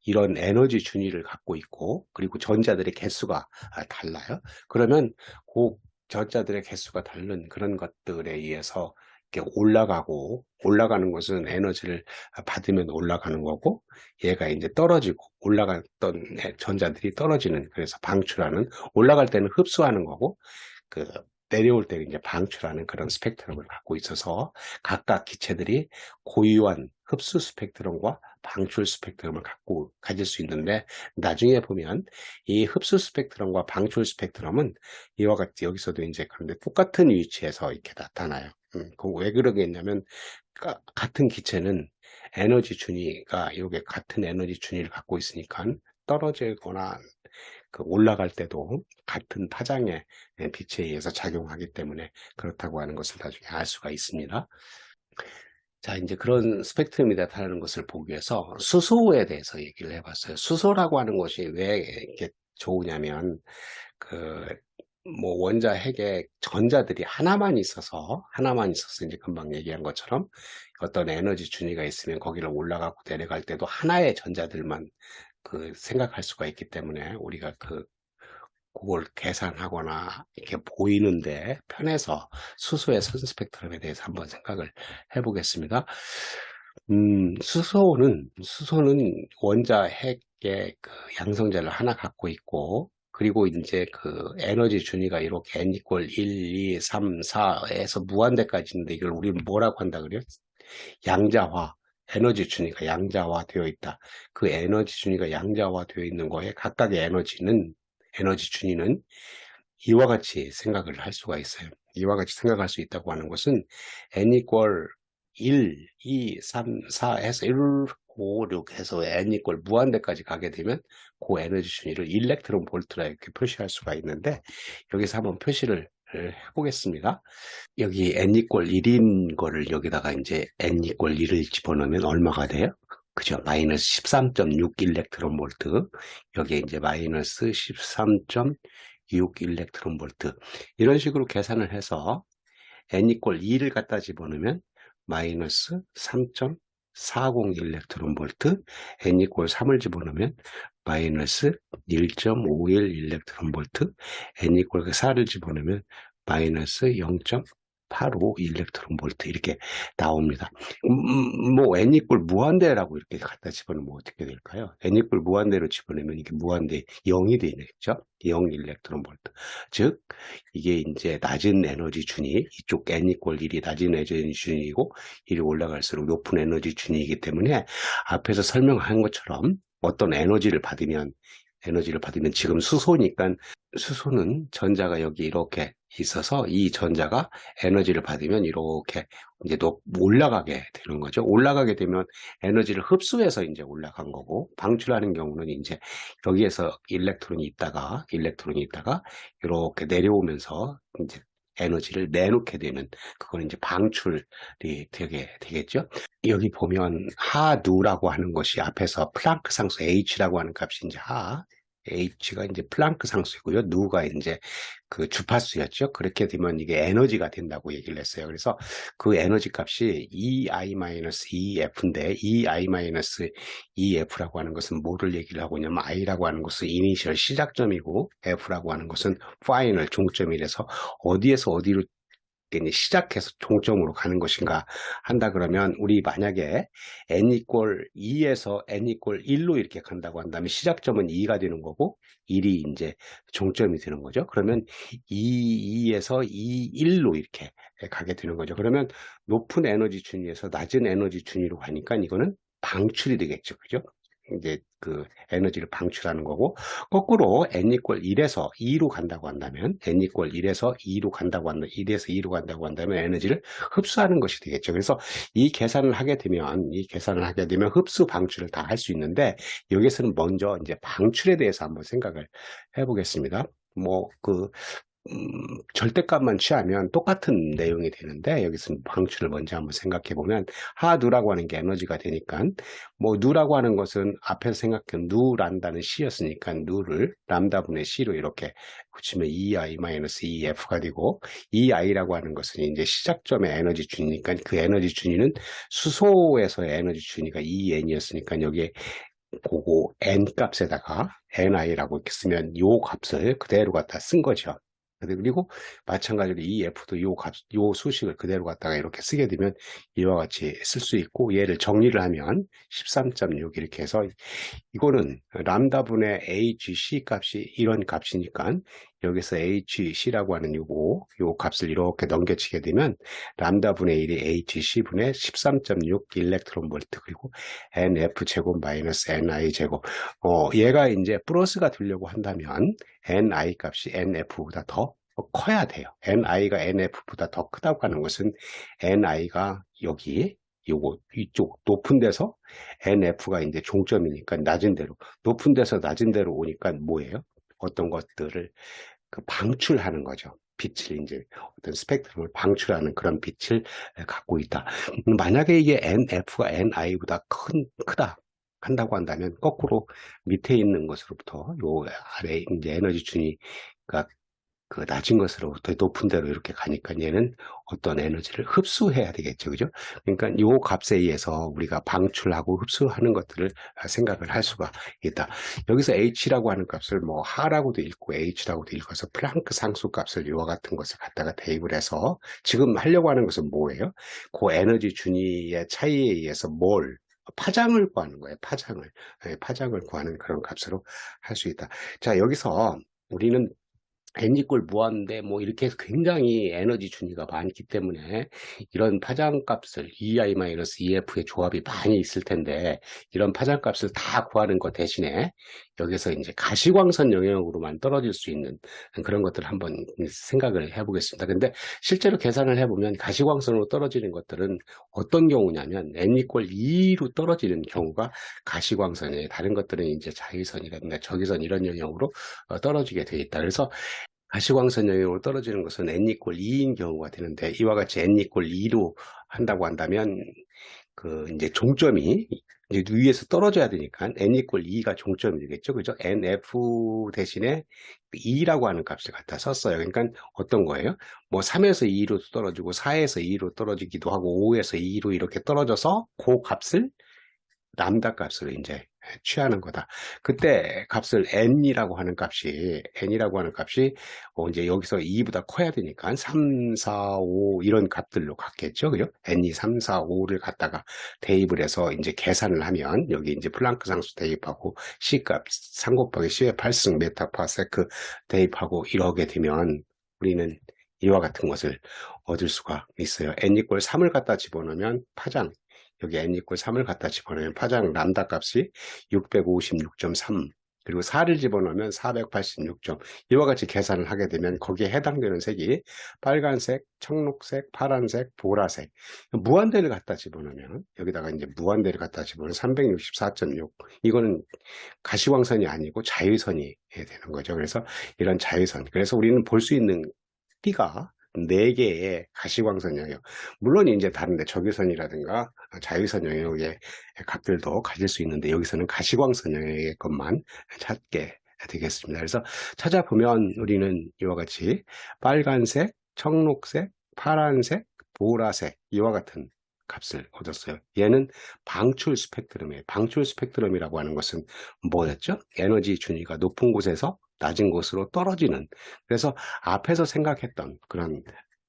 Speaker 1: 이런 에너지 준위를 갖고 있고, 그리고 전자들의 개수가 달라요. 그러면 그 전자들의 개수가 다른 그런 것들에 의해서 이렇게 올라가는 것은 에너지를 받으면 올라가는 거고, 얘가 이제 떨어지고 올라갔던 전자들이 떨어지는, 그래서 방출하는, 올라갈 때는 흡수하는 거고, 그 내려올 때 이제 방출하는 그런 스펙트럼을 갖고 있어서 각각 기체들이 고유한 흡수 스펙트럼과 방출 스펙트럼을 가질 수 있는데, 나중에 보면 이 흡수 스펙트럼과 방출 스펙트럼은 이와 같이 여기서도 이제 그런데 똑같은 위치에서 이렇게 나타나요. 왜 그러겠냐면 같은 기체는 에너지 준위가 이게 같은 에너지 준위를 갖고 있으니까 떨어지거나 올라갈 때도 같은 파장의 빛에 의해서 작용하기 때문에 그렇다고 하는 것을 나중에 알 수가 있습니다. 자, 이제 그런 스펙트럼이 나타나는 것을 보기 위해서 수소에 대해서 얘기를 해봤어요. 수소라고 하는 것이 왜 이렇게 좋으냐면, 원자 핵에 전자들이 하나만 있어서 이제 금방 얘기한 것처럼 어떤 에너지 준위가 있으면 거기를 올라가고 내려갈 때도 하나의 전자들만 생각할 수가 있기 때문에 우리가 그걸 계산하거나 이렇게 보이는데 편해서 수소의 선 스펙트럼에 대해서 한번 생각을 해보겠습니다. 수소는 원자 핵의 양성자를 하나 갖고 있고, 그리고 이제 에너지 준위가 이렇게 n = 1, 2, 3, 4에서 무한대까지 있는데 이걸 우리는 뭐라고 한다 그래요? 양자화. 에너지 준위가 양자화되어 있다. 그 에너지 준위가 양자화되어 있는 거에 각각의 에너지 준위는 이와 같이 생각을 할 수가 있어요. 이와 같이 생각할 수 있다고 하는 것은 n = 1, 2, 3, 4 해서 1, 5, 6 해서 n = 무한대까지 가게 되면 그 에너지 준위를 일렉트론 볼트라 이렇게 표시할 수가 있는데, 여기서 한번 표시를 해보겠습니다. 여기 n = 1인 거를 여기다가 이제 n = 1을 집어넣으면 얼마가 돼요? 그죠? 마이너스 13.6 일렉트론 볼트. 여기에 이제 마이너스 13.6 일렉트론 볼트. 이런 식으로 계산을 해서 n = 2를 갖다 집어넣으면 마이너스 3.4 40 일렉트론 볼트, n 이퀄 3을 집어넣으면 마이너스 1.51 일렉트론 볼트, n 이퀄 4를 집어넣으면 마이너스 0.85 일렉트론 볼트 이렇게 나옵니다. 뭐 n 이퀄 무한대라고 이렇게 갖다 집어넣으면 어떻게 될까요? n 이퀄 무한대로 집어넣으면 이게 무한대 0이 되겠죠? 0 일렉트론 볼트. 즉 이게 이제 낮은 에너지 준위, 이쪽 n 이퀄 1이 낮은 에너지 준위이고 1이 올라갈수록 높은 에너지 준위이기 때문에 앞에서 설명한 것처럼 어떤 에너지를 받으면 지금 수소니까 수소는 전자가 여기 이렇게 있어서 이 전자가 에너지를 받으면 이렇게 이제 올라가게 되는 거죠. 올라가게 되면 에너지를 흡수해서 이제 올라간 거고, 방출하는 경우는 이제 여기에서 일렉트론이 있다가 이렇게 내려오면서 이제 에너지를 내놓게 되는, 그거는 이제 방출이 되겠죠. 여기 보면 하누라고 하는 것이 앞에서 플랑크 상수 H라고 하는 값이 이제 H가 이제 플랑크 상수이고요. 누가 이제 그 주파수였죠. 그렇게 되면 이게 에너지가 된다고 얘기를 했어요. 그래서 그 에너지 값이 EI-EF인데 EI-EF라고 하는 것은 뭐를 얘기를 하고 있냐면 I라고 하는 것은 이니셜 시작점이고 F라고 하는 것은 파이널 종점이라서 어디에서 어디로 시작해서 종점으로 가는 것인가 한다 그러면, 우리 만약에 n 이퀄 2에서 n 이퀄 1로 이렇게 간다고 한다면 시작점은 2가 되는 거고 1이 이제 종점이 되는 거죠. 그러면 2에서 2, 1로 이렇게 가게 되는 거죠. 그러면 높은 에너지 준위에서 낮은 에너지 준위로 가니까 이거는 방출이 되겠죠. 그죠? 이제 그 에너지를 방출하는 거고, 거꾸로 n 이퀄 1에서 2로 간다고 한다면 n 이퀄 1에서 2로 간다고 한다면 1에서 2로 간다고 한다면 에너지를 흡수하는 것이 되겠죠. 그래서 이 계산을 하게 되면 흡수 방출을 다 할 수 있는데, 여기서는 먼저 이제 방출에 대해서 한번 생각을 해보겠습니다. 절대값만 취하면 똑같은 내용이 되는데, 여기서는 방출을 먼저 한번 생각해 보면, 하누라고 하는 게 에너지가 되니까, 누라고 하는 것은 앞에서 생각한 누란다는 C였으니까 누를 람다분의 C로 이렇게 붙이면 EI-EF가 되고, EI라고 하는 것은 이제 시작점의 에너지 준위니까 그 에너지 준위는 수소에서의 에너지 준위가 EN이었으니까 여기에 그거 N 값에다가 NI라고 이렇게 쓰면 요 값을 그대로 갖다 쓴 거죠. 그리고 마찬가지로 이 F도 요 수식을 그대로 갖다가 이렇게 쓰게 되면 이와 같이 쓸 수 있고, 얘를 정리를 하면 13.6 이렇게 해서, 이거는 람다분의 HC 값이 이런 값이니까 여기서 HC라고 하는 요 값을 이렇게 넘겨치게 되면 람다분의 1이 HC분의 13.6 일렉트론 볼트, 그리고 NF 제곱 마이너스 NI 제곱. 얘가 이제 플러스가 되려고 한다면 NI 값이 NF보다 더 커야 돼요. NI가 NF보다 더 크다고 하는 것은 NI가 이쪽 높은 데서 NF가 이제 종점이니까 높은 데서 낮은 데로 오니까 뭐예요? 어떤 것들을 방출하는 거죠. 빛을 이제 어떤 스펙트럼을 방출하는 그런 빛을 갖고 있다. 만약에 이게 NF가 NI보다 크다 한다고 한다면 거꾸로 밑에 있는 것으로부터 요 아래 이제 에너지 준위가 그 낮은 것으로부터 높은 데로 이렇게 가니까 얘는 어떤 에너지를 흡수해야 되겠죠. 그죠? 그러니까 요 값에 의해서 우리가 방출하고 흡수하는 것들을 생각을 할 수가 있다. 여기서 H라고 하는 값을 하라고도 읽고 H라고도 읽어서 플랑크 상수 값을 이와 같은 것을 갖다가 대입을 해서 지금 하려고 하는 것은 뭐예요? 그 에너지 준위의 차이에 의해서 파장을 구하는 거예요. 파장을 구하는 그런 값으로 할 수 있다. 자, 여기서 우리는 n 이퀄 무한대 이렇게 해서 굉장히 에너지 준위가 많기 때문에 이런 파장값을 EI-EF의 조합이 많이 있을 텐데, 이런 파장값을 다 구하는 것 대신에 여기서 이제 가시광선 영역으로만 떨어질 수 있는 그런 것들을 한번 생각을 해보겠습니다. 근데 실제로 계산을 해보면 가시광선으로 떨어지는 것들은 어떤 경우냐면 n 이퀄 2로 떨어지는 경우가 가시광선이에요. 다른 것들은 이제 자외선이라든가 적외선 이런 영역으로 떨어지게 되어 있다. 그래서 가시광선 영역으로 떨어지는 것은 n 이퀄 2인 경우가 되는데, 이와 같이 n 이퀄 2로 한다고 한다면 이제 종점이 이제 위에서 떨어져야 되니까 n 이퀄 2가 종점이 되겠죠. 그죠? nf 대신에 2라고 하는 값을 갖다 썼어요. 그러니까 어떤 거예요? 뭐 3에서 2로 떨어지고 4에서 2로 떨어지기도 하고 5에서 2로 이렇게 떨어져서 그 값을 람다 값으로 이제 취하는 거다. 그때 값을 n이라고 하는 값이 이제 여기서 2보다 커야 되니까 3, 4, 5 이런 값들로 갔겠죠. 그죠? n이 3, 4, 5를 갖다가 대입을 해서 이제 계산을 하면 여기 이제 플랑크 상수 대입하고 C 값 3 곱하기 C의 8승 메타파세크 대입하고 이러게 되면 우리는 이와 같은 것을 얻을 수가 있어요. n 이퀄 3을 갖다 집어넣으면 파장 여기 n 이퀄 3을 갖다 집어넣으면 파장 람다 값이 656.3 그리고 4를 집어넣으면 486점 이와 같이 계산을 하게 되면 거기에 해당되는 색이 빨간색, 청록색, 파란색, 보라색 무한대를 갖다 집어넣으면 여기다가 이제 무한대를 갖다 집어넣으면 364.6 이거는 가시광선이 아니고 자유선이 되는 거죠. 그래서 이런 자유선 그래서 우리는 볼 수 있는 띠가 4개의 가시광선 영역 물론 이제 다른데 적유선이라든가 자유선 영역의 값들도 가질 수 있는데 여기서는 가시광선 영역의 것만 찾게 되겠습니다. 그래서 찾아보면 우리는 이와 같이 빨간색, 청록색, 파란색, 보라색 이와 같은 값을 얻었어요. 얘는 방출 스펙트럼이에요. 방출 스펙트럼이라고 하는 것은 뭐였죠? 에너지 준위가 높은 곳에서 낮은 곳으로 떨어지는 그래서 앞에서 생각했던 그런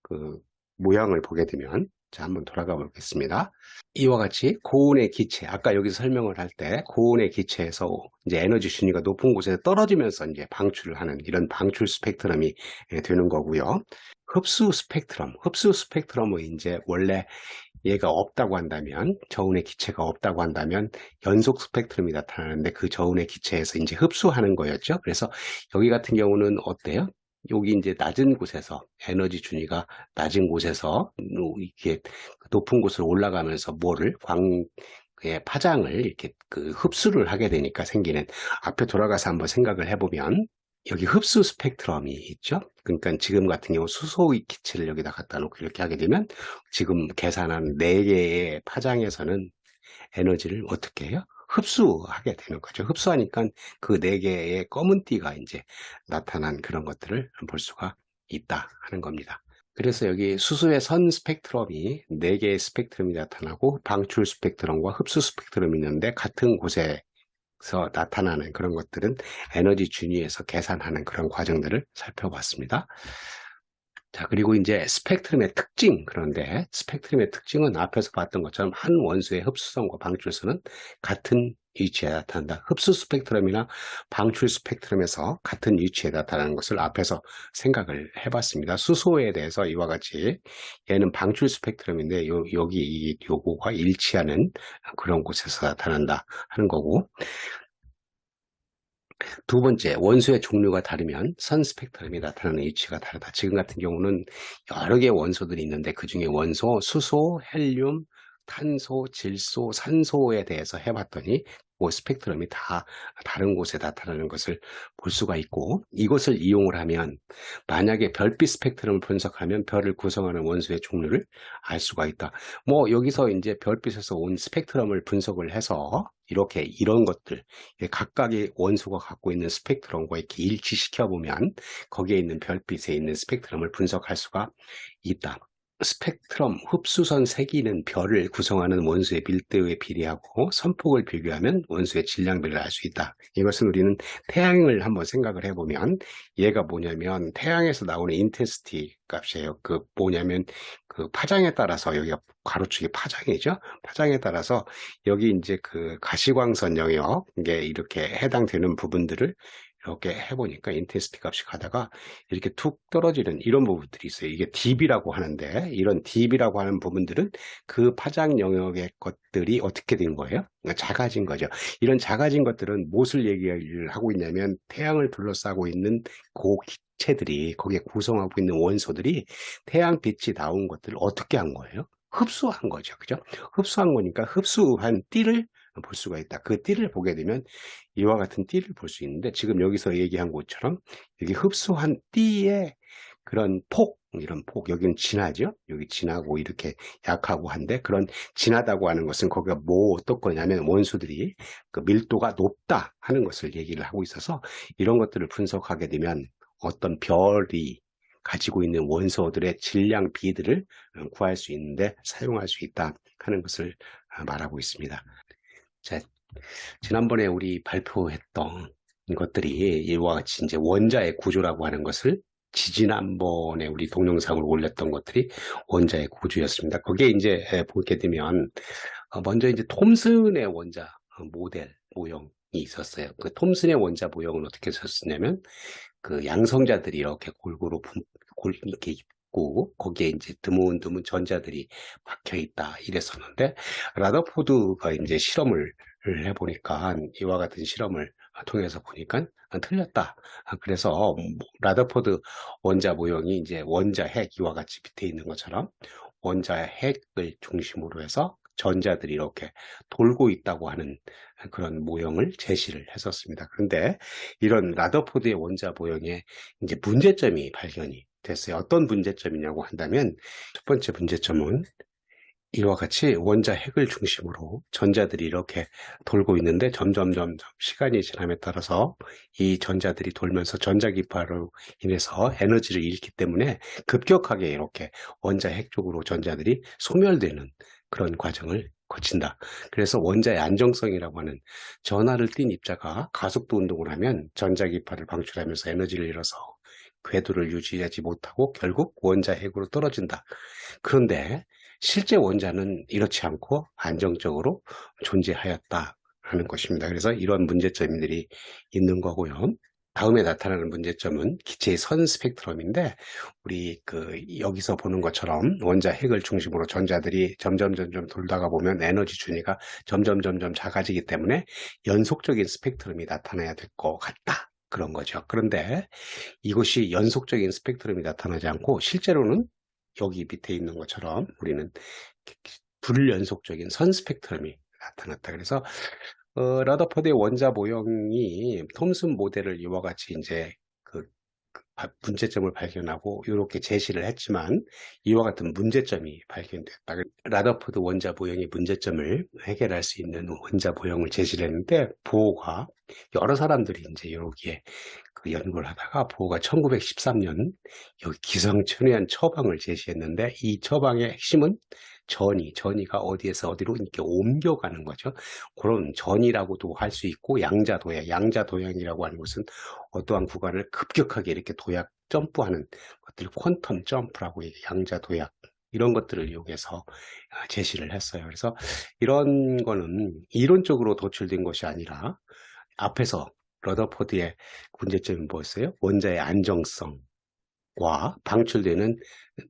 Speaker 1: 그 모양을 보게 되면 자 한번 돌아가 보겠습니다. 이와 같이 고온의 기체 아까 여기서 설명을 할 때 고온의 기체에서 이제 에너지 준위가 높은 곳에 떨어지면서 이제 방출을 하는 이런 방출 스펙트럼이 되는 거고요. 흡수 스펙트럼은 이제 원래 얘가 없다고 한다면 저온의 기체가 없다고 한다면 연속 스펙트럼이 나타나는데 그 저온의 기체에서 이제 흡수하는 거였죠. 그래서 여기 같은 경우는 어때요? 여기 이제 낮은 곳에서 에너지 준위가 낮은 곳에서 이렇게 높은 곳으로 올라가면서 광의 파장을 이렇게 흡수를 하게 되니까 생기는 앞에 돌아가서 한번 생각을 해보면 여기 흡수 스펙트럼이 있죠. 그러니까 지금 같은 경우 수소의 기체를 여기다 갖다 놓고 이렇게 하게 되면 지금 계산한 4개의 파장에서는 에너지를 어떻게 해요? 흡수하게 되는 거죠. 흡수하니까 그 4개의 검은 띠가 이제 나타난 그런 것들을 볼 수가 있다 하는 겁니다. 그래서 여기 수소의 선 스펙트럼이 4개의 스펙트럼이 나타나고 방출 스펙트럼과 흡수 스펙트럼이 있는데 같은 곳에 나타나는 그런 것들은 에너지 준위에서 계산하는 그런 과정들을 살펴봤습니다. 자, 그리고 이제 스펙트럼의 특징, 그런데 스펙트럼의 특징은 앞에서 봤던 것처럼 한 원소의 흡수선과 방출선은 같은 위치에 나타난다. 흡수 스펙트럼이나 방출 스펙트럼에서 같은 위치에 나타나는 것을 앞에서 생각을 해봤습니다. 수소에 대해서 이와 같이 얘는 방출 스펙트럼인데 여기 요거가 일치하는 그런 곳에서 나타난다 하는 거고 두 번째, 원소의 종류가 다르면 선 스펙트럼이 나타나는 위치가 다르다. 지금 같은 경우는 여러 개의 원소들이 있는데 그 중에 원소, 수소, 헬륨, 탄소, 질소, 산소에 대해서 해봤더니 그 스펙트럼이 다 다른 곳에 나타나는 것을 볼 수가 있고 이것을 이용을 하면 만약에 별빛 스펙트럼을 분석하면 별을 구성하는 원소의 종류를 알 수가 있다. 뭐 여기서 이제 별빛에서 온 스펙트럼을 분석을 해서 이렇게 이런 것들 각각의 원소가 갖고 있는 스펙트럼과 이렇게 일치시켜 보면 거기에 있는 별빛에 있는 스펙트럼을 분석할 수가 있다. 스펙트럼 흡수선 세기는 별을 구성하는 원소의 밀도에 비례하고 선폭을 비교하면 원소의 질량별을 알 수 있다. 이것은 우리는 태양을 한번 생각을 해보면 얘가 뭐냐면 태양에서 나오는 인텐시티 값이에요. 뭐냐면 파장에 따라서 여기가 가로축이 파장이죠. 파장에 따라서 여기 이제 가시광선 영역 이게 이렇게 해당되는 부분들을 이렇게 해보니까 인텐시티 값이 가다가 이렇게 툭 떨어지는 이런 부분들이 있어요. 이게 딥이라고 하는데 이런 딥이라고 하는 부분들은 그 파장 영역의 것들이 어떻게 된 거예요? 그러니까 작아진 거죠. 이런 작아진 것들은 무엇을 얘기를 하고 있냐면 태양을 둘러싸고 있는 기체들이 거기에 구성하고 있는 원소들이 태양빛이 나온 것들을 어떻게 한 거예요? 흡수한 거죠. 그죠? 흡수한 거니까 흡수한 띠를 볼 수가 있다. 그 띠를 보게 되면 이와 같은 띠를 볼 수 있는데 지금 여기서 얘기한 것처럼 여기 흡수한 띠의 그런 폭, 이런 폭, 여기는 진하죠? 여기 진하고 이렇게 약하고 한데, 그런 진하다고 하는 것은 거기가 뭐 어떤 거냐면 원소들이 그 밀도가 높다 하는 것을 얘기를 하고 있어서, 이런 것들을 분석하게 되면 어떤 별이 가지고 있는 원소들의 질량 비들을 구할 수 있는데 사용할 수 있다 하는 것을 말하고 있습니다. 자, 지난번에 우리 발표했던 것들이 이와 같이 이제 원자의 구조라고 하는 것을, 지지난번에 우리 동영상을 올렸던 것들이 원자의 구조였습니다. 거기에 이제 보게 되면 먼저 이제 톰슨의 원자 모델 모형이 있었어요. 그 톰슨의 원자 모형은 어떻게 썼냐면, 그 양성자들이 이렇게 골고루 이렇게 있고 거기에 이제 드문드문 전자들이 박혀 있다 이랬었는데, 라더포드가 이제 실험을 해보니까, 이와 같은 실험을 통해서 보니까 틀렸다. 그래서 라더포드 원자 모형이 이제 원자 핵, 이와 같이 밑에 있는 것처럼 원자 핵을 중심으로 해서 전자들이 이렇게 돌고 있다고 하는 그런 모형을 제시를 했었습니다. 그런데 이런 라더포드의 원자 모형에 이제 문제점이 발견이 됐어요. 어떤 문제점이냐고 한다면, 첫 번째 문제점은 이와 같이 원자 핵을 중심으로 전자들이 이렇게 돌고 있는데, 점점 시간이 지남에 따라서 이 전자들이 돌면서 전자기파로 인해서 에너지를 잃기 때문에 급격하게 이렇게 원자 핵 쪽으로 전자들이 소멸되는 그런 과정을 거친다. 그래서 원자의 안정성이라고 하는, 전하를 띤 입자가 가속도 운동을 하면 전자기파를 방출하면서 에너지를 잃어서 궤도를 유지하지 못하고 결국 원자 핵으로 떨어진다. 그런데 실제 원자는 이렇지 않고 안정적으로 존재하였다 하는 것입니다. 그래서 이런 문제점들이 있는 거고요. 다음에 나타나는 문제점은 기체의 선 스펙트럼인데, 우리 여기서 보는 것처럼 원자 핵을 중심으로 전자들이 점점 돌다가 보면 에너지 준위가 점점 작아지기 때문에 연속적인 스펙트럼이 나타나야 될 것 같다, 그런 거죠. 그런데 이것이 연속적인 스펙트럼이 나타나지 않고, 실제로는 여기 밑에 있는 것처럼 우리는 불연속적인 선 스펙트럼이 나타났다. 그래서 라더포드의 원자 모형이 톰슨 모델을 이와 같이 이제 문제점을 발견하고 이렇게 제시를 했지만, 이와 같은 문제점이 발견됐다. 라더포드 원자 모형의 문제점을 해결할 수 있는 원자 모형을 제시를 했는데, 보호가 여러 사람들이 이제 여기에 연구를 하다가, 보호가 1913년 여기 기상천외한 처방을 제시했는데, 이 처방의 핵심은 전이가 어디에서 어디로 이렇게 옮겨가는 거죠. 그런 전이라고도 할 수 있고, 양자도약이라고 하는 것은 어떠한 구간을 급격하게 이렇게 점프하는 것들, 퀀텀 점프라고 양자도약, 이런 것들을 이용해서 제시를 했어요. 그래서 이런 거는 이론적으로 도출된 것이 아니라, 앞에서 러더포드의 문제점이 뭐였어요? 원자의 안정성과 방출되는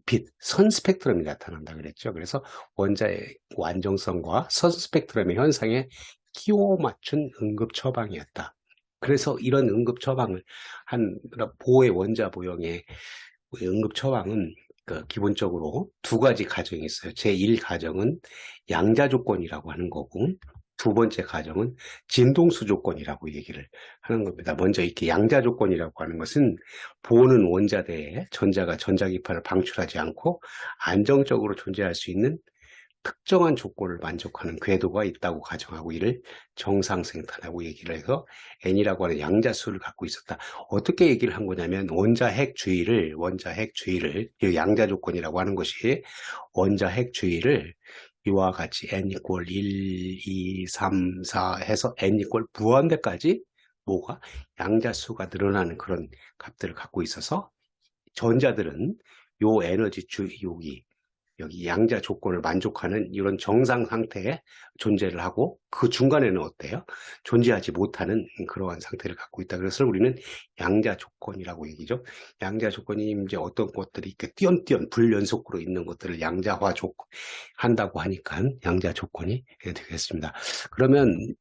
Speaker 1: 빛, 선 스펙트럼이 나타난다 그랬죠. 그래서 원자의 안정성과 선 스펙트럼의 현상에 끼워 맞춘 응급 처방이었다. 그래서 이런 응급 처방을 한 보호의 원자 모형의 응급 처방은 기본적으로 두 가지 가정이 있어요. 제1가정은 양자 조건이라고 하는 거고, 두 번째 가정은 진동수 조건이라고 얘기를 하는 겁니다. 먼저 이렇게 양자 조건이라고 하는 것은, 보호는 원자대에 전자가 전자기파를 방출하지 않고 안정적으로 존재할 수 있는 특정한 조건을 만족하는 궤도가 있다고 가정하고, 이를 정상생탄하고 얘기를 해서 N이라고 하는 양자수를 갖고 있었다. 어떻게 얘기를 한 거냐면, 원자 핵 주위를, 이 양자 조건이라고 하는 것이 원자 핵 주위를 이와 같이 n = 1, 2, 3, 4 해서 n = 무한대까지 뭐가 양자수가 늘어나는 그런 값들을 갖고 있어서, 전자들은 요 에너지 여기 양자 조건을 만족하는 이런 정상 상태에 존재를 하고, 그 중간에는 어때요? 존재하지 못하는 그러한 상태를 갖고 있다. 그래서 우리는 양자 조건이라고 얘기죠. 양자 조건이 이제 어떤 것들이 이렇게 띄엄띄엄 불연속으로 있는 것들을 양자화 한다고 하니까 양자 조건이 되겠습니다. 그러면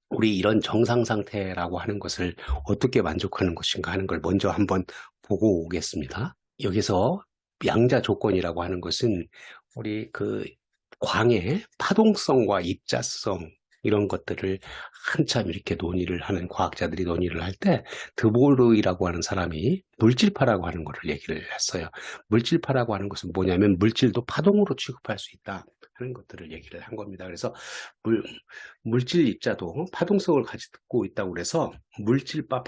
Speaker 1: 우리 이런 정상 상태라고 하는 것을 어떻게 만족하는 것인가 하는 걸 먼저 한번 보고 오겠습니다. 여기서 양자 조건이라고 하는 것은 우리 광의 파동성과 입자성, 이런 것들을 한참 이렇게 논의를 하는 과학자들이 논의를 할 때 드보르이라고 하는 사람이 물질파라고 하는 것을 얘기를 했어요. 물질파라고 하는 것은 뭐냐면 물질도 파동으로 취급할 수 있다 하는 것들을 얘기를 한 겁니다. 그래서 물질 입자도 파동성을 가지고 있다고 그래서 물질파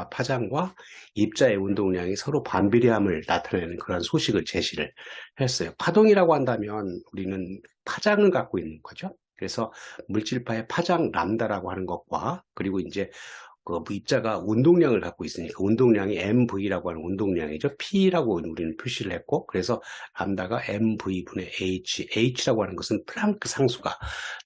Speaker 1: 파장과 입자의 운동량이 서로 반비례함을 나타내는 그런 소식을 제시를 했어요. 파동이라고 한다면 우리는 파장을 갖고 있는 거죠. 그래서 물질파의 파장 람다라고 하는 것과 그리고 이제 그 입자가 운동량을 갖고 있으니까 운동량이 mv라고 하는 운동량이죠. P라고 우리는 표시를 했고 그래서 람다가 mv분의 h라고 하는 것은 플랑크 상수가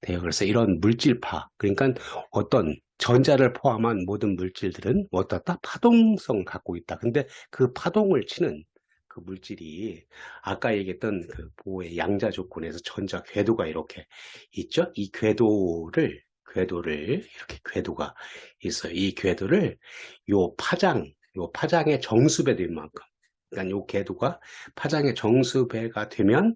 Speaker 1: 돼요. 그래서 이런 물질파 그러니까 어떤 전자를 포함한 모든 물질들은 어떻다? 파동성을 갖고 있다. 근데 그 파동을 치는 그 물질이 아까 얘기했던 그 보호의 양자 조건에서 전자 궤도가 이렇게 있죠. 이 궤도를 이렇게 궤도가 있어요. 이 궤도를 요 파장의 정수배 될 만큼 그러니까 요 궤도가 파장의 정수배가 되면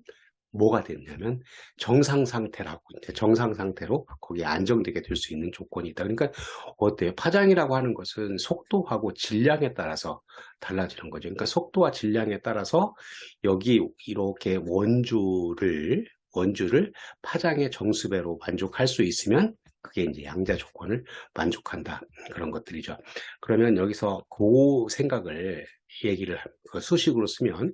Speaker 1: 뭐가 되냐면 정상 상태라고 이제 정상 상태로 거기에 안정되게 될 수 있는 조건이 있다. 그러니까 어때요? 파장이라고 하는 것은 속도하고 질량에 따라서 달라지는 거죠. 그러니까 속도와 질량에 따라서 여기 이렇게 원주를 파장의 정수배로 만족할 수 있으면 그게 이제 양자 조건을 만족한다. 그런 것들이죠. 그러면 여기서 그 생각을 그 수식으로 쓰면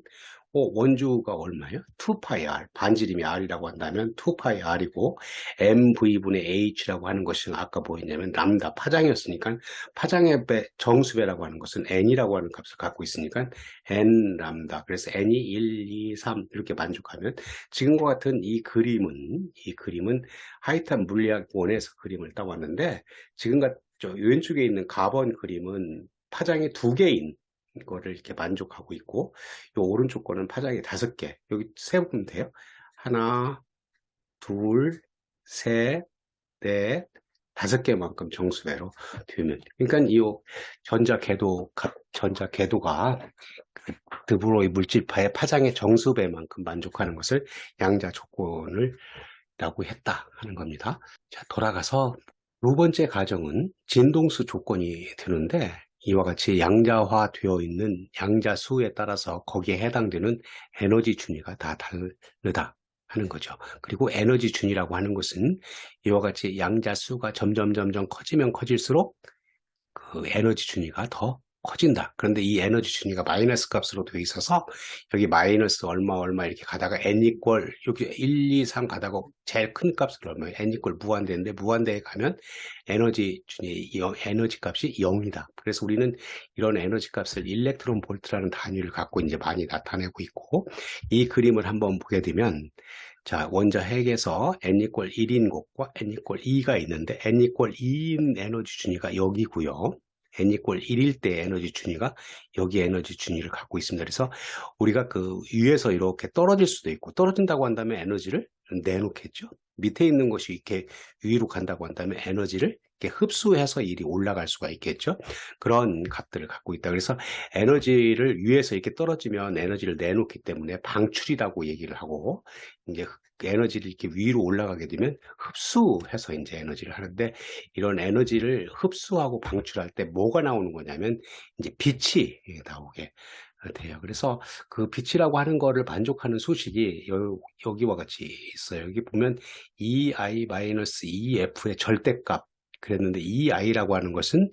Speaker 1: 원주가 얼마예요? 2파이 r 반지름이 r이라고 한다면 2파이 r이고 mv분의 h라고 하는 것은 아까 뭐였냐면 람다 파장이었으니까 파장의 정수배라고 하는 것은 n이라고 하는 값을 갖고 있으니까 n 람다 그래서 n이 1, 2, 3 이렇게 만족하면 지금과 같은 이 그림은 하이탄 물리학원에서 그림을 따왔는데 지금 같은 왼쪽에 있는 가번 그림은 파장이 2개인 거를 이렇게 만족하고 있고 요 오른쪽 거는 파장이 5개 여기 세보면 돼요. 하나, 둘, 셋, 넷, 5개만큼 정수배로 되면 그러니까 이 전자 궤도가 드브로이 물질파의 파장의 정수배만큼 만족하는 것을 양자 조건을 라고 했다 하는 겁니다. 자, 돌아가서 두 번째 가정은 진동수 조건이 되는데 이와 같이 양자화되어 있는 양자수에 따라서 거기에 해당되는 에너지 준위가 다 다르다 하는 거죠. 그리고 에너지 준위라고 하는 것은 이와 같이 양자수가 점점 커지면 커질수록 그 에너지 준위가 더 커진다. 그런데 이 에너지 준위가 마이너스 값으로 되어 있어서 여기 마이너스 얼마 이렇게 가다가 n 이퀄 여기 1, 2, 3 가다가 제일 큰 값으로 얼마 n 이퀄 무한대인데 무한대에 가면 에너지 준위 에너지 값이 0이다. 그래서 우리는 이런 에너지 값을 일렉트론 볼트라는 단위를 갖고 이제 많이 나타내고 있고 이 그림을 한번 보게 되면 자, 원자 핵에서 n 이퀄 1인 곳과 n 이퀄 2가 있는데 n 이퀄 2인 에너지 준위가 여기고요. n 이퀄 1일 때 에너지 준위가 여기 에너지 준위를 갖고 있습니다. 그래서 우리가 그 위에서 이렇게 떨어질 수도 있고 떨어진다고 한다면 에너지를 내놓겠죠. 밑에 있는 것이 이렇게 위로 간다고 한다면 에너지를 이렇게 흡수해서 이리 올라갈 수가 있겠죠. 그런 값들을 갖고 있다. 그래서 에너지를 위에서 이렇게 떨어지면 에너지를 내놓기 때문에 방출이라고 얘기를 하고 이제 에너지를 이렇게 위로 올라가게 되면 흡수해서 이제 에너지를 하는데 이런 에너지를 흡수하고 방출할 때 뭐가 나오는 거냐면 이제 빛이 나오게 돼요. 그래서 그 빛이라고 하는 거를 만족하는 소식이 여기와 같이 있어요. 여기 보면 EI-EF의 절대값 그랬는데 EI라고 하는 것은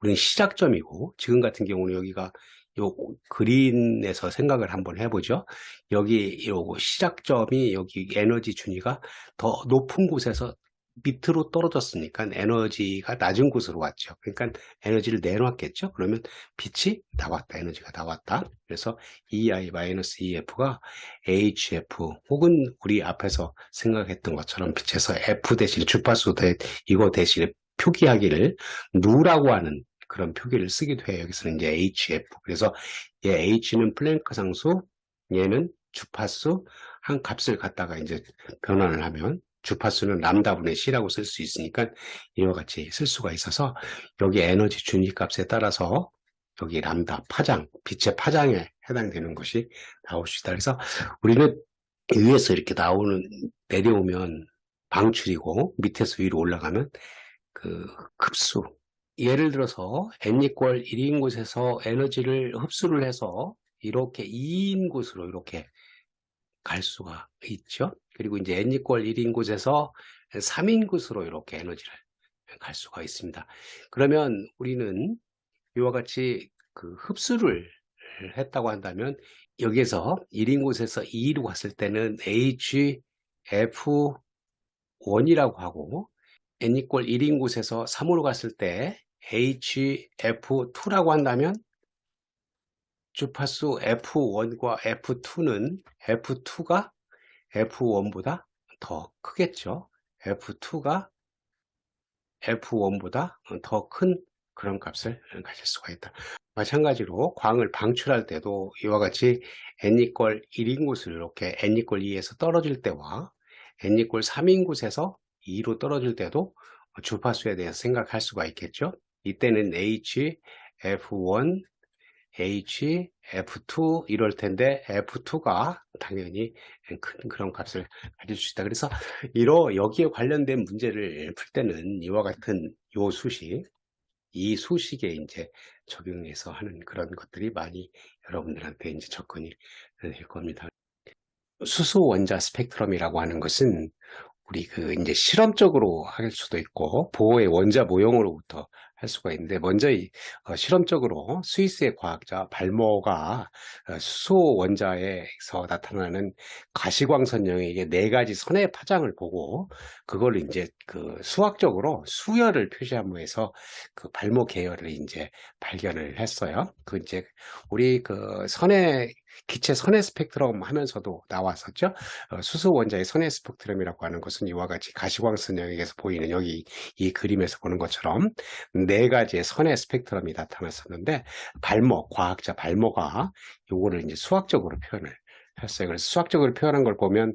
Speaker 1: 우리는 시작점이고 지금 같은 경우는 여기가 요 그린에서 생각을 한번 해보죠. 여기 요 시작점이 여기 에너지 준위가 더 높은 곳에서 밑으로 떨어졌으니까 에너지가 낮은 곳으로 왔죠. 그러니까 에너지를 내놓았겠죠. 그러면 빛이 나왔다. 에너지가 나왔다. 그래서 EI-EF가 HF 혹은 우리 앞에서 생각했던 것처럼 빛에서 F 대신 주파수 이거 대신에 표기하기를 누라고 하는 그런 표기를 쓰기도 해요. 여기서는 이제 HF. 그래서 얘 H는 플랭크 상수, 얘는 주파수 한 값을 갖다가 이제 변환을 하면 주파수는 람다분의 C라고 쓸 수 있으니까 이와 같이 쓸 수가 있어서 여기 에너지 준위 값에 따라서 여기 람다 파장, 빛의 파장에 해당되는 것이 나올 수 있다. 그래서 우리는 위에서 이렇게 내려오면 방출이고 밑에서 위로 올라가면 그 흡수. 예를 들어서 n = 1인 곳에서 에너지를 흡수를 해서 이렇게 2인 곳으로 이렇게 갈 수가 있죠. 그리고 이제 n = 1인 곳에서 3인 곳으로 이렇게 에너지를 갈 수가 있습니다. 그러면 우리는 이와 같이 그 흡수를 했다고 한다면 여기에서 1인 곳에서 2로 갔을 때는 HF1이라고 하고 n = 1인 곳에서 3으로 갔을 때 HF2라고 한다면 주파수 F1과 F2는 F2가 F1보다 더 크겠죠. F2가 F1보다 더 큰 그런 값을 가질 수가 있다. 마찬가지로 광을 방출할 때도 이와 같이 n = 1인 곳을 이렇게 n = 2에서 떨어질 때와 n = 3인 곳에서 2로 떨어질 때도 주파수에 대해서 생각할 수가 있겠죠. 이때는 HF1, HF2 이럴 텐데 F2가 당연히 큰 그런 값을 가질 수 있다. 그래서 여기에 관련된 문제를 풀 때는 이와 같은 요 수식, 이 수식에 이제 적용해서 하는 그런 것들이 많이 여러분들한테 이제 접근이 될 겁니다. 수소 원자 스펙트럼이라고 하는 것은 우리 이제 실험적으로 할 수도 있고 보호의 원자 모형으로부터 할 수가 있는데 먼저 실험적으로 스위스의 과학자 발모가 수소 원자에서 나타나는 가시광선 영역의 4가지 선의 파장을 보고 그걸 이제 수학적으로 수열을 표시함으로 해서 그 발모 계열을 이제 발견을 했어요. 이제 우리 기체 선의 스펙트럼 하면서도 나왔었죠. 수소 원자의 선의 스펙트럼이라고 하는 것은 이와 같이 가시광선 영역에서 보이는 여기 이 그림에서 보는 것처럼 4가지의 선의 스펙트럼이 나타났었는데 과학자 발모가 요거를 이제 수학적으로 표현을 했어요. 그래서 수학적으로 표현한 걸 보면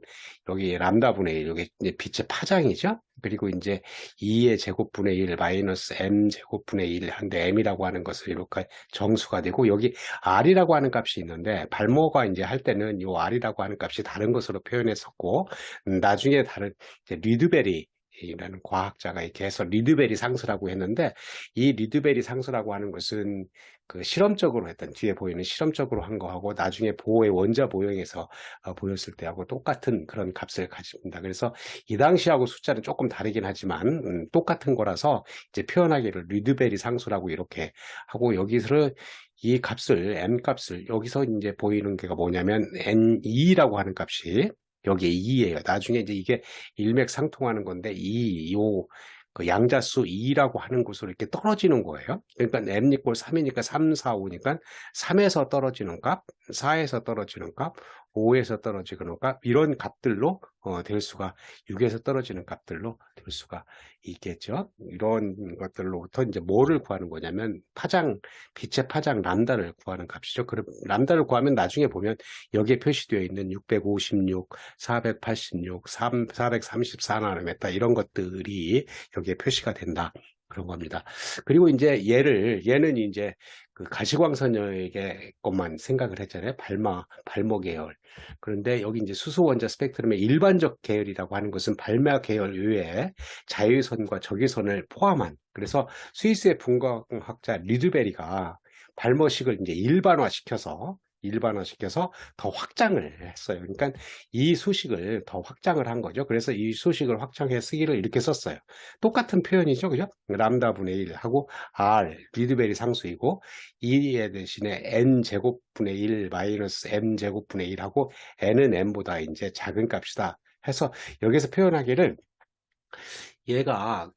Speaker 1: 여기 람다분의 1, 여기 이제 빛의 파장이죠. 그리고 이제 2의 제곱분의 1 마이너스 m 제곱분의 1 한데 m이라고 하는 것을 이렇게 정수가 되고 여기 r이라고 하는 값이 있는데 발모가 이제 할 때는 이 r이라고 하는 값이 다른 것으로 표현했었고 나중에 다른 이제 리드베리 이라는 과학자가 이렇게 해서 리드베리 상수라고 했는데 이 리드베리 상수라고 하는 것은 실험적으로 했던 뒤에 보이는 실험적으로 한 거하고 나중에 보호의 원자 모형에서 보였을 때하고 똑같은 그런 값을 가집니다. 그래서 이 당시하고 숫자는 조금 다르긴 하지만 똑같은 거라서 이제 표현하기를 리드베리 상수라고 이렇게 하고 여기서 이 값을 m 값을 여기서 이제 보이는 게가 뭐냐면 n2라고 하는 값이 여기에 2예요. 나중에 이제 이게 일맥상통하는 건데 그 양자수 2라고 하는 곳으로 이렇게 떨어지는 거예요. 그러니까 m = 3이니까 3, 4, 5니까 3에서 떨어지는 값, 4에서 떨어지는 값, 5에서 떨어지는 값 이런 값들로 될 수가 6에서 떨어지는 값들로 될 수가 있겠죠. 이런 것들로부터 이제 뭐를 구하는 거냐면 빛의 파장 람다를 구하는 값이죠. 그럼 람다를 구하면 나중에 보면 여기에 표시되어 있는 656, 486, 434나노메타 이런 것들이 여기에 표시가 된다. 그런 겁니다. 그리고 이제 얘는 이제 가시광선역의 것만 생각을 했잖아요. 발모 계열. 그런데 여기 이제 수소 원자 스펙트럼의 일반적 계열이라고 하는 것은 발모 계열 이외에 자유선과 적유선을 포함한 그래서 스위스의 분광학자 리드베리가 발모식을 이제 일반화시켜서 더 확장을 했어요. 그러니까 이 수식을 더 확장을 한 거죠. 그래서 이 수식을 확장해 쓰기를 이렇게 썼어요. 똑같은 표현이죠. 그죠? 람다분의 1하고 r, 리드베리 상수이고 2의 대신에 n 제곱분의 1 마이너스 m 제곱분의 1하고 n은 m보다 이제 작은 값이다 해서 여기서 표현하기를 얘가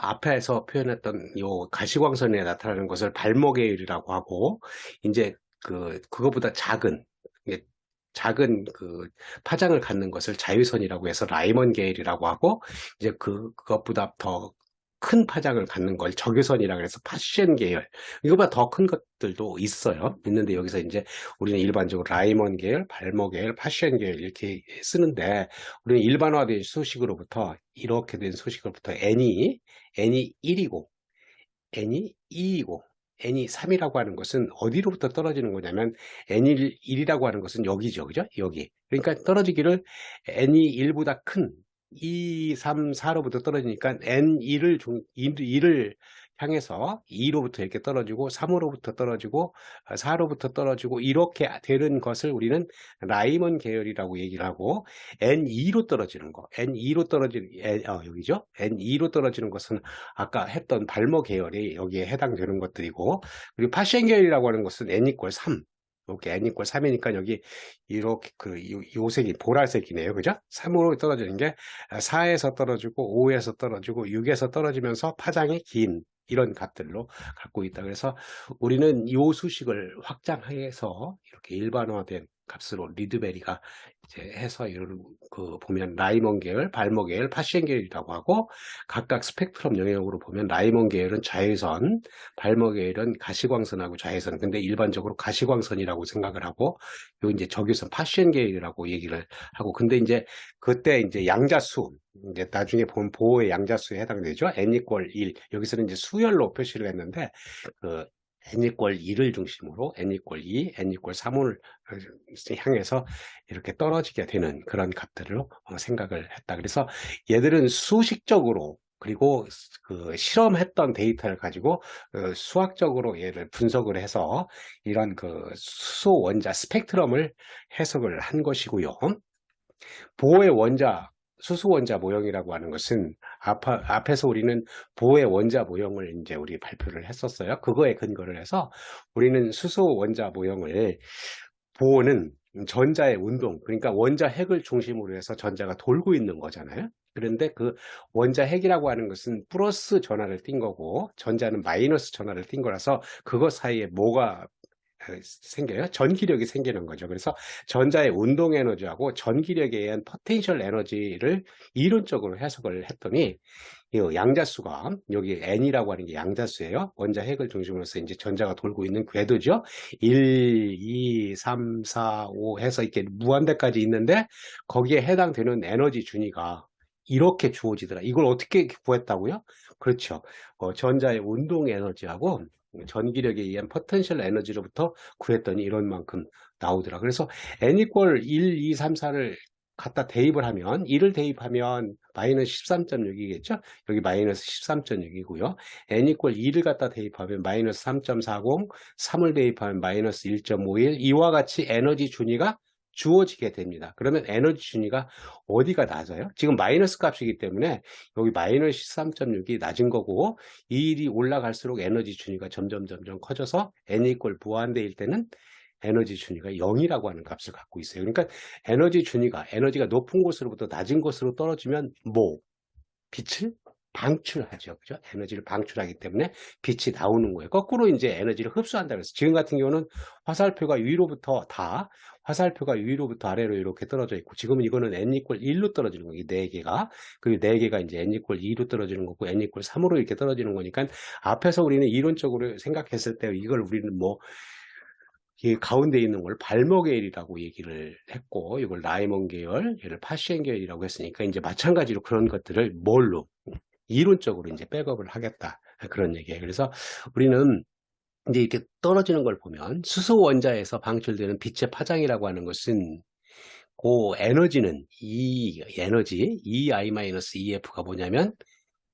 Speaker 1: 앞에서 표현했던 요 가시광선에 나타나는 것을 발모 계열이라고 하고 이제 그거보다 작은 파장을 갖는 것을 자유선이라고 해서 라이먼 계열이라고 하고 이제 그것보다 더 큰 파장을 갖는 걸 적유선이라고 해서 파시엔 계열 이거보다 더 큰 것들도 있는데 여기서 이제 우리는 일반적으로 라이먼 계열, 발모 계열, 파시엔 계열 이렇게 쓰는데 우리는 일반화된 수식으로부터 이렇게 된 수식으로부터 n이 1이고 n이 2이고 n이 3이라고 하는 것은 어디로부터 떨어지는 거냐면 n이 1이라고 하는 것은 여기죠. 그죠? 여기. 그러니까 떨어지기를 n이 1보다 큰 2, 3, 4로부터 떨어지니까 N2를 향해서 2로부터 이렇게 떨어지고 3으로부터 떨어지고 4로부터 떨어지고 이렇게 되는 것을 우리는 라이먼 계열이라고 얘기를 하고, N2로 떨어지는 거, N2로 떨어지는 여기죠. N2로 떨어지는 것은 아까 했던 발모 계열이 여기에 해당되는 것들이고, 그리고 파시엔 계열이라고 하는 것은 N 이퀄 3. 이렇게 N 이퀄 3이니까 여기 이렇게 요 색이 보라색이네요. 그죠? 3으로 떨어지는 게 4에서 떨어지고 5에서 떨어지고 6에서 떨어지면서 파장이 긴 이런 값들로 갖고 있다. 그래서 우리는 이 수식을 확장해서 이렇게 일반화된 값으로 리드베리가 이제 해서 이런 보면 라이먼 계열, 발모 계열, 파시엔 계열이라고 하고, 각각 스펙트럼 영역으로 보면 라이먼 계열은 자외선, 발모 계열은 가시광선하고 자외선. 근데 일반적으로 가시광선이라고 생각을 하고, 요 이제 적외선 파시엔 계열이라고 얘기를 하고, 근데 이제 그때 이제 양자수, 이제 나중에 보면 보호의 양자수에 해당되죠. n 이퀄 1. 여기서는 이제 수열로 표시를 했는데, 그 n 이퀄 1을 중심으로 n 이퀄 2, n 이퀄 3을 향해서 이렇게 떨어지게 되는 그런 값들로 생각을 했다. 그래서 얘들은 수식적으로, 그리고 그 실험했던 데이터를 가지고 수학적으로 얘를 분석을 해서 이런 그 수소 원자 스펙트럼을 해석을 한 것이고요. 보호의 원자, 수소 원자 모형이라고 하는 것은 앞에서 우리는 보호의 원자 모형을 이제 우리 발표를 했었어요. 그거에 근거를 해서 우리는 수소 원자 모형을, 보호는 전자의 운동, 그러니까 원자 핵을 중심으로 해서 전자가 돌고 있는 거잖아요. 그런데 그 원자 핵이라고 하는 것은 플러스 전하를 띈 거고, 전자는 마이너스 전하를 띈 거라서 그것 사이에 뭐가 생겨요? 전기력이 생기는 거죠. 그래서 전자의 운동 에너지하고 전기력에 의한 포텐셜 에너지를 이론적으로 해석을 했더니, 이 양자수가, 여기 N이라고 하는 게 양자수예요. 원자 핵을 중심으로 해서 이제 전자가 돌고 있는 궤도죠. 1, 2, 3, 4, 5 해서 이렇게 무한대까지 있는데, 거기에 해당되는 에너지 준위가 이렇게 주어지더라. 이걸 어떻게 구했다고요? 그렇죠. 전자의 운동 에너지하고 전기력에 의한 포텐셜 에너지로부터 구했더니 이런 만큼 나오더라. 그래서 N 이퀄 1, 2, 3, 4를 갖다 대입을 하면, 1을 대입하면 마이너스 13.6이겠죠? 여기 마이너스 13.6이고요. N 이퀄 2를 갖다 대입하면 마이너스 3.40, 3을 대입하면 마이너스 1.51, 이와 같이 에너지 준위가 주어지게 됩니다. 그러면 에너지 준위가 어디가 낮아요? 지금 마이너스 값이기 때문에 여기 마이너스 13.6이 낮은 거고, 이 일이 올라갈수록 에너지 준위가 점점 커져서 N 이퀄 무한대일 때는 에너지 준위가 0이라고 하는 값을 갖고 있어요. 그러니까 에너지가 높은 곳으로부터 낮은 곳으로 떨어지면 빛을 방출하죠. 그죠? 에너지를 방출하기 때문에 빛이 나오는 거예요. 거꾸로 이제 에너지를 흡수한다 그래서, 지금 같은 경우는 화살표가 위로부터 아래로 이렇게 떨어져 있고, 지금은 이거는 n 이퀄 1로 떨어지는 거예요. 이 4개가. 그리고 4개가 이제 n 이퀄 2로 떨어지는 거고, n 이퀄 3으로 이렇게 떨어지는 거니까, 앞에서 우리는 이론적으로 생각했을 때 이걸 우리는 이 가운데 있는 걸 발모 계열이라고 얘기를 했고, 이걸 라이먼 계열, 얘를 파시엔 계열이라고 했으니까, 이제 마찬가지로 그런 것들을 이론적으로 이제 백업을 하겠다. 그런 얘기예요. 그래서 우리는 이제 이렇게 떨어지는 걸 보면, 수소 원자에서 방출되는 빛의 파장이라고 하는 것은, 그 에너지는 EI-EF가 뭐냐면,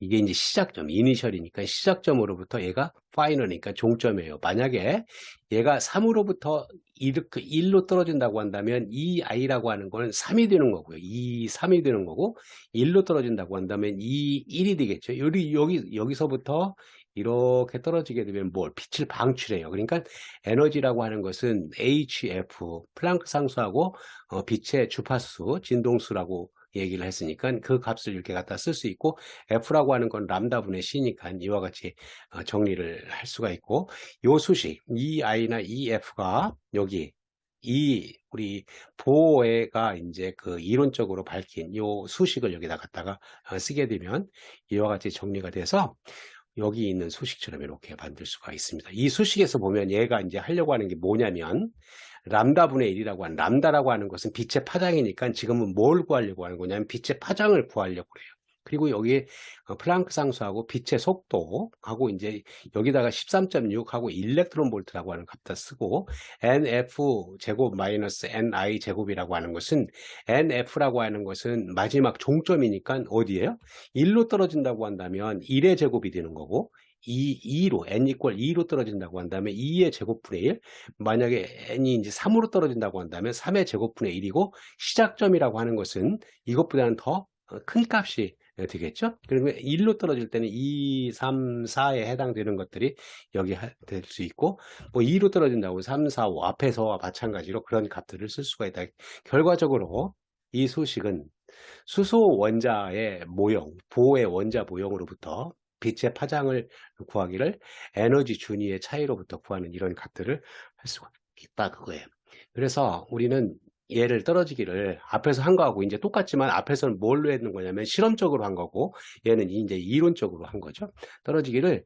Speaker 1: 이게 이제 시작점, 이니셜이니까 시작점으로부터 얘가 파이널이니까 종점이에요. 만약에 얘가 3으로부터 1로 떨어진다고 한다면 이 i라고 하는 거는 3이 되는 거고요. 3이 되는 거고, 1로 떨어진다고 한다면 1이 되겠죠. 여기서부터 이렇게 떨어지게 되면 빛을 방출해요. 그러니까 에너지라고 하는 것은 HF, 플랑크 상수하고 빛의 주파수, 진동수라고 얘기를 했으니까 그 값을 이렇게 갖다 쓸 수 있고, F라고 하는 건 람다분의 C니까 이와 같이 정리를 할 수가 있고, 요 수식 EI나 EF가 여기 우리 보호가 이제 그 이론적으로 밝힌 요 수식을 여기다 갖다가 쓰게 되면 이와 같이 정리가 돼서 여기 있는 수식처럼 이렇게 만들 수가 있습니다. 이 수식에서 보면 얘가 이제 하려고 하는 게 뭐냐면, 람다분의 1이라고 하는, 람다라고 하는 것은 빛의 파장이니까 지금은 뭘 구하려고 하는 거냐면 빛의 파장을 구하려고 그래요. 그리고 여기에 플랑크 상수하고 빛의 속도하고 이제 여기다가 13.6하고 일렉트론 볼트라고 하는 값다 쓰고 NF 제곱 마이너스 NI 제곱이라고 하는 것은 NF라고 하는 것은 마지막 종점이니까 어디예요? 1로 떨어진다고 한다면 1의 제곱이 되는 거고 2로 n 이퀄 2로 떨어진다고 한다면 2의 제곱분의 1 만약에 n이 이제 3으로 떨어진다고 한다면 3의 제곱분의 1이고 시작점이라고 하는 것은 이것보다는 더 큰 값이 되겠죠? 그러면 1로 떨어질 때는 2, 3, 4에 해당되는 것들이 여기 될 수 있고 뭐 2로 떨어진다고 3, 4, 5 앞에서와 마찬가지로 그런 값들을 쓸 수가 있다. 결과적으로 이 소식은 수소 원자의 모형, 보호의 원자 모형으로부터 빛의 파장을 구하기를 에너지 준위의 차이로부터 구하는 이런 값들을 할 수가 있다 그거예요. 그래서 우리는 얘를 떨어지기를 앞에서 한 거하고 이제 똑같지만 앞에서는 뭘로 했는 거냐면 실험적으로 한 거고 얘는 이제 이론적으로 한 거죠. 떨어지기를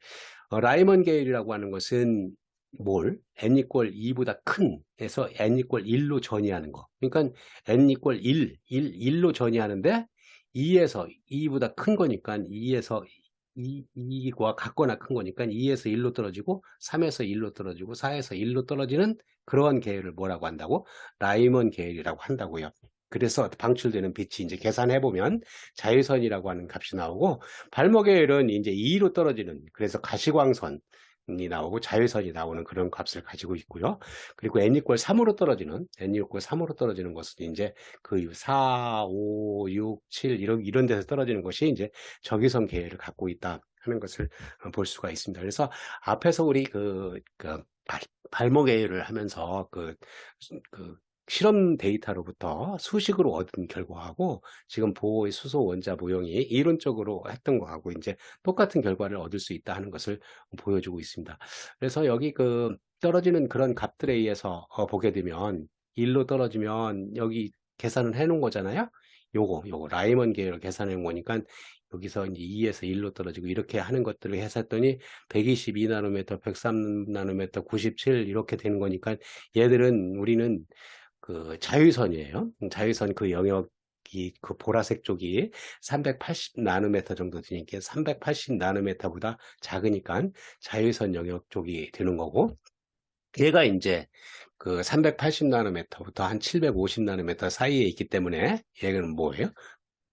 Speaker 1: 라이먼 게일이라고 하는 것은 n 이퀄 2보다 큰 에서 n 이퀄 1로 전이하는 거. 그러니까 n 이퀄 1로 전이하는데 2에서 2보다 큰 거니까 2에서 2과 같거나 큰 거니까 2에서 1로 떨어지고 3에서 1로 떨어지고 4에서 1로 떨어지는 그러한 계열을 뭐라고 한다고? 라이먼 계열이라고 한다고요. 그래서 방출되는 빛이 이제 계산해 보면 자유선이라고 하는 값이 나오고 발모 계열은 이제 2로 떨어지는 그래서 가시광선이 나오고 자유선이 나오는 그런 값을 가지고 있고요. 그리고 n 이퀄 3으로 떨어지는 것은 이제 그 4, 5, 6, 7 이런 데서 떨어지는 것이 이제 적유선 계열을 갖고 있다 하는 것을 볼 수가 있습니다. 그래서 앞에서 우리 발모 계열을 하면서 그 실험 데이터로부터 수식으로 얻은 결과하고 지금 보호의 수소 원자 모형이 이론적으로 했던 거하고 이제 똑같은 결과를 얻을 수 있다 하는 것을 보여주고 있습니다. 그래서 여기 그 떨어지는 그런 값들에 의해서 보게 되면 1로 떨어지면 여기 계산을 해 놓은 거잖아요. 요거 라이먼 계열 계산해 놓은 거니까 여기서 이제 2에서 1로 떨어지고 이렇게 하는 것들을 해서 했더니 122나노미터, 103나노미터, 97 이렇게 되는 거니까 얘들은 우리는 그 자유선이에요. 자유선 그 영역이 그 보라색 쪽이 380 나노미터 정도 되니까 380 나노미터보다 작으니까 자유선 영역 쪽이 되는 거고 얘가 이제 그 380 나노미터부터 한 750 나노미터 사이에 있기 때문에 얘는 뭐예요?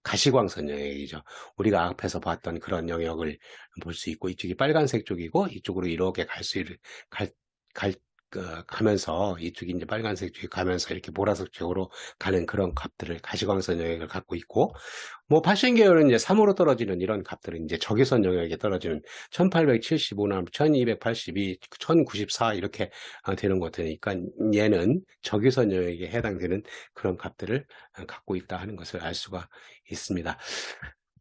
Speaker 1: 가시광선 영역이죠. 우리가 앞에서 봤던 그런 영역을 볼 수 있고 이쪽이 빨간색 쪽이고 이쪽으로 이렇게 가면서 이쪽이 이제 빨간색 쪽이 가면서 이렇게 보라색 쪽으로 가는 그런 값들을 가시광선 영역을 갖고 있고 뭐 파신 계열은 이제 3으로 떨어지는 이런 값들은 이제 적외선 영역에 떨어지는 1875나노, 1282, 1094 이렇게 되는 것들이니까 얘는 적외선 영역에 해당되는 그런 값들을 갖고 있다 하는 것을 알 수가 있습니다.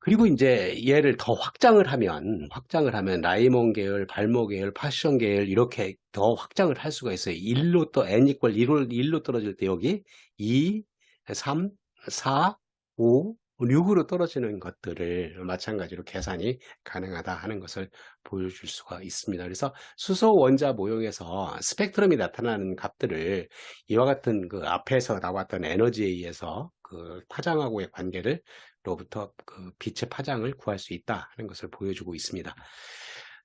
Speaker 1: 그리고 이제 얘를 더 확장을 하면 라이몬 계열, 발모 계열, 파션 계열 이렇게 더 확장을 할 수가 있어요. 1로 또 n 이퀄 1로 떨어질 때 여기 2, 3, 4, 5, 6으로 떨어지는 것들을 마찬가지로 계산이 가능하다 하는 것을 보여줄 수가 있습니다. 그래서 수소 원자 모형에서 스펙트럼이 나타나는 값들을 이와 같은 그 앞에서 나왔던 에너지에 의해서 그 파장하고의 관계를 로부터 그 빛의 파장을 구할 수 있다 하는 것을 보여주고 있습니다.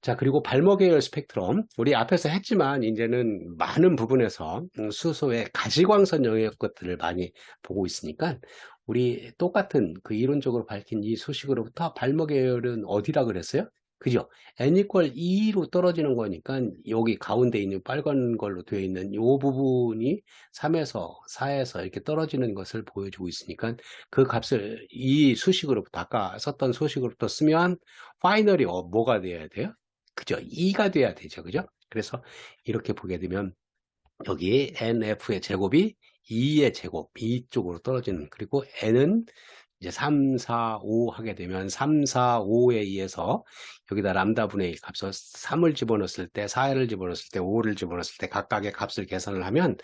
Speaker 1: 자, 그리고 발모 계열 스펙트럼 우리 앞에서 했지만 이제는 많은 부분에서 수소의 가시광선 영역 것들을 많이 보고 있으니까 우리 똑같은 그 이론적으로 밝힌 이 소식으로부터 발모 계열은 어디라 그랬어요? 그죠? n 이퀄 2로 떨어지는 거니까 여기 가운데 있는 빨간 걸로 되어 있는 이 부분이 3에서 4에서 이렇게 떨어지는 것을 보여주고 있으니까 그 값을 이 수식으로부터 아까 썼던 소식으로부터 쓰면 파이널이 뭐가 돼야 돼요? 그죠? 2가 돼야 되죠. 그죠? 그래서 이렇게 보게 되면 여기 NF의 제곱이 2의 제곱, 2 쪽으로 떨어지는 그리고 N은 이제 3, 4, 5 하게 되면 3, 4, 5에 의해서 여기다 람다 분의 1 값을 3을 집어넣었을 때 4를 집어넣었을 때 5를 집어넣었을 때 각각의 값을 계산을 하면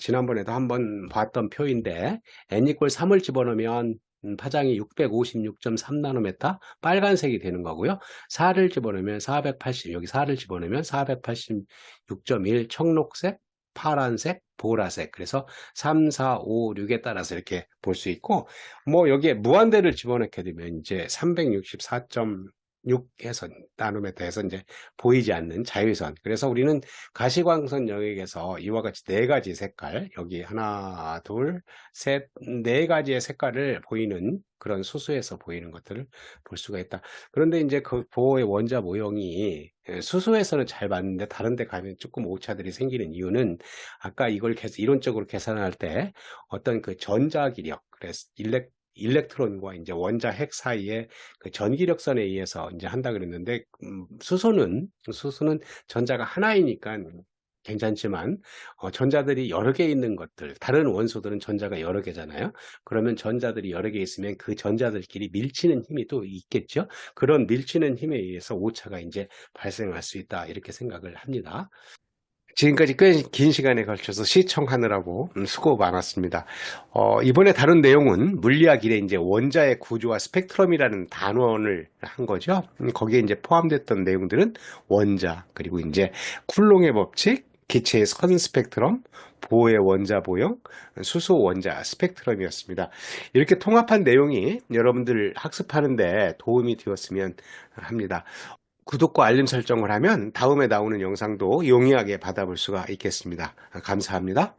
Speaker 1: 지난번에도 한번 봤던 표인데 n 이퀄 3을 집어넣으면 파장이 656.3나노미터 빨간색이 되는 거고요. 4를 집어넣으면 480 여기 4를 집어넣으면 486.1 청록색 파란색, 보라색. 그래서 3, 4, 5, 6에 따라서 이렇게 볼 수 있고, 뭐 여기에 무한대를 집어넣게 되면 이제 364.6해서 나노미터에서 이제 보이지 않는 자유선. 그래서 우리는 가시광선 영역에서 이와 같이 네 가지 색깔, 여기 하나, 둘, 셋, 네 가지의 색깔을 보이는 그런 수소에서 보이는 것들을 볼 수가 있다. 그런데 이제 그 보호의 원자 모형이 수소에서는 잘 맞는데 다른 데 가면 조금 오차들이 생기는 이유는 아까 이걸 이론적으로 계산할 때 어떤 그 전자기력, 그래서 일렉트론과 이제 원자 핵 사이에 그 전기력선에 의해서 이제 한다 그랬는데, 수소는 전자가 하나이니까 괜찮지만, 전자들이 여러 개 있는 것들, 다른 원소들은 전자가 여러 개잖아요. 그러면 전자들이 여러 개 있으면 그 전자들끼리 밀치는 힘이 또 있겠죠. 그런 밀치는 힘에 의해서 오차가 이제 발생할 수 있다, 이렇게 생각을 합니다. 지금까지 꽤 긴 시간에 걸쳐서 시청하느라고 수고 많았습니다. 이번에 다룬 내용은 물리학 일에 이제 원자의 구조와 스펙트럼이라는 단원을 한 거죠. 거기에 이제 포함됐던 내용들은 원자, 그리고 이제 쿨롱의 법칙, 기체의 선 스펙트럼, 보호의 원자 보형, 수소 원자 스펙트럼이었습니다. 이렇게 통합한 내용이 여러분들 학습하는데 도움이 되었으면 합니다. 구독과 알림 설정을 하면 다음에 나오는 영상도 용이하게 받아볼 수가 있겠습니다. 감사합니다.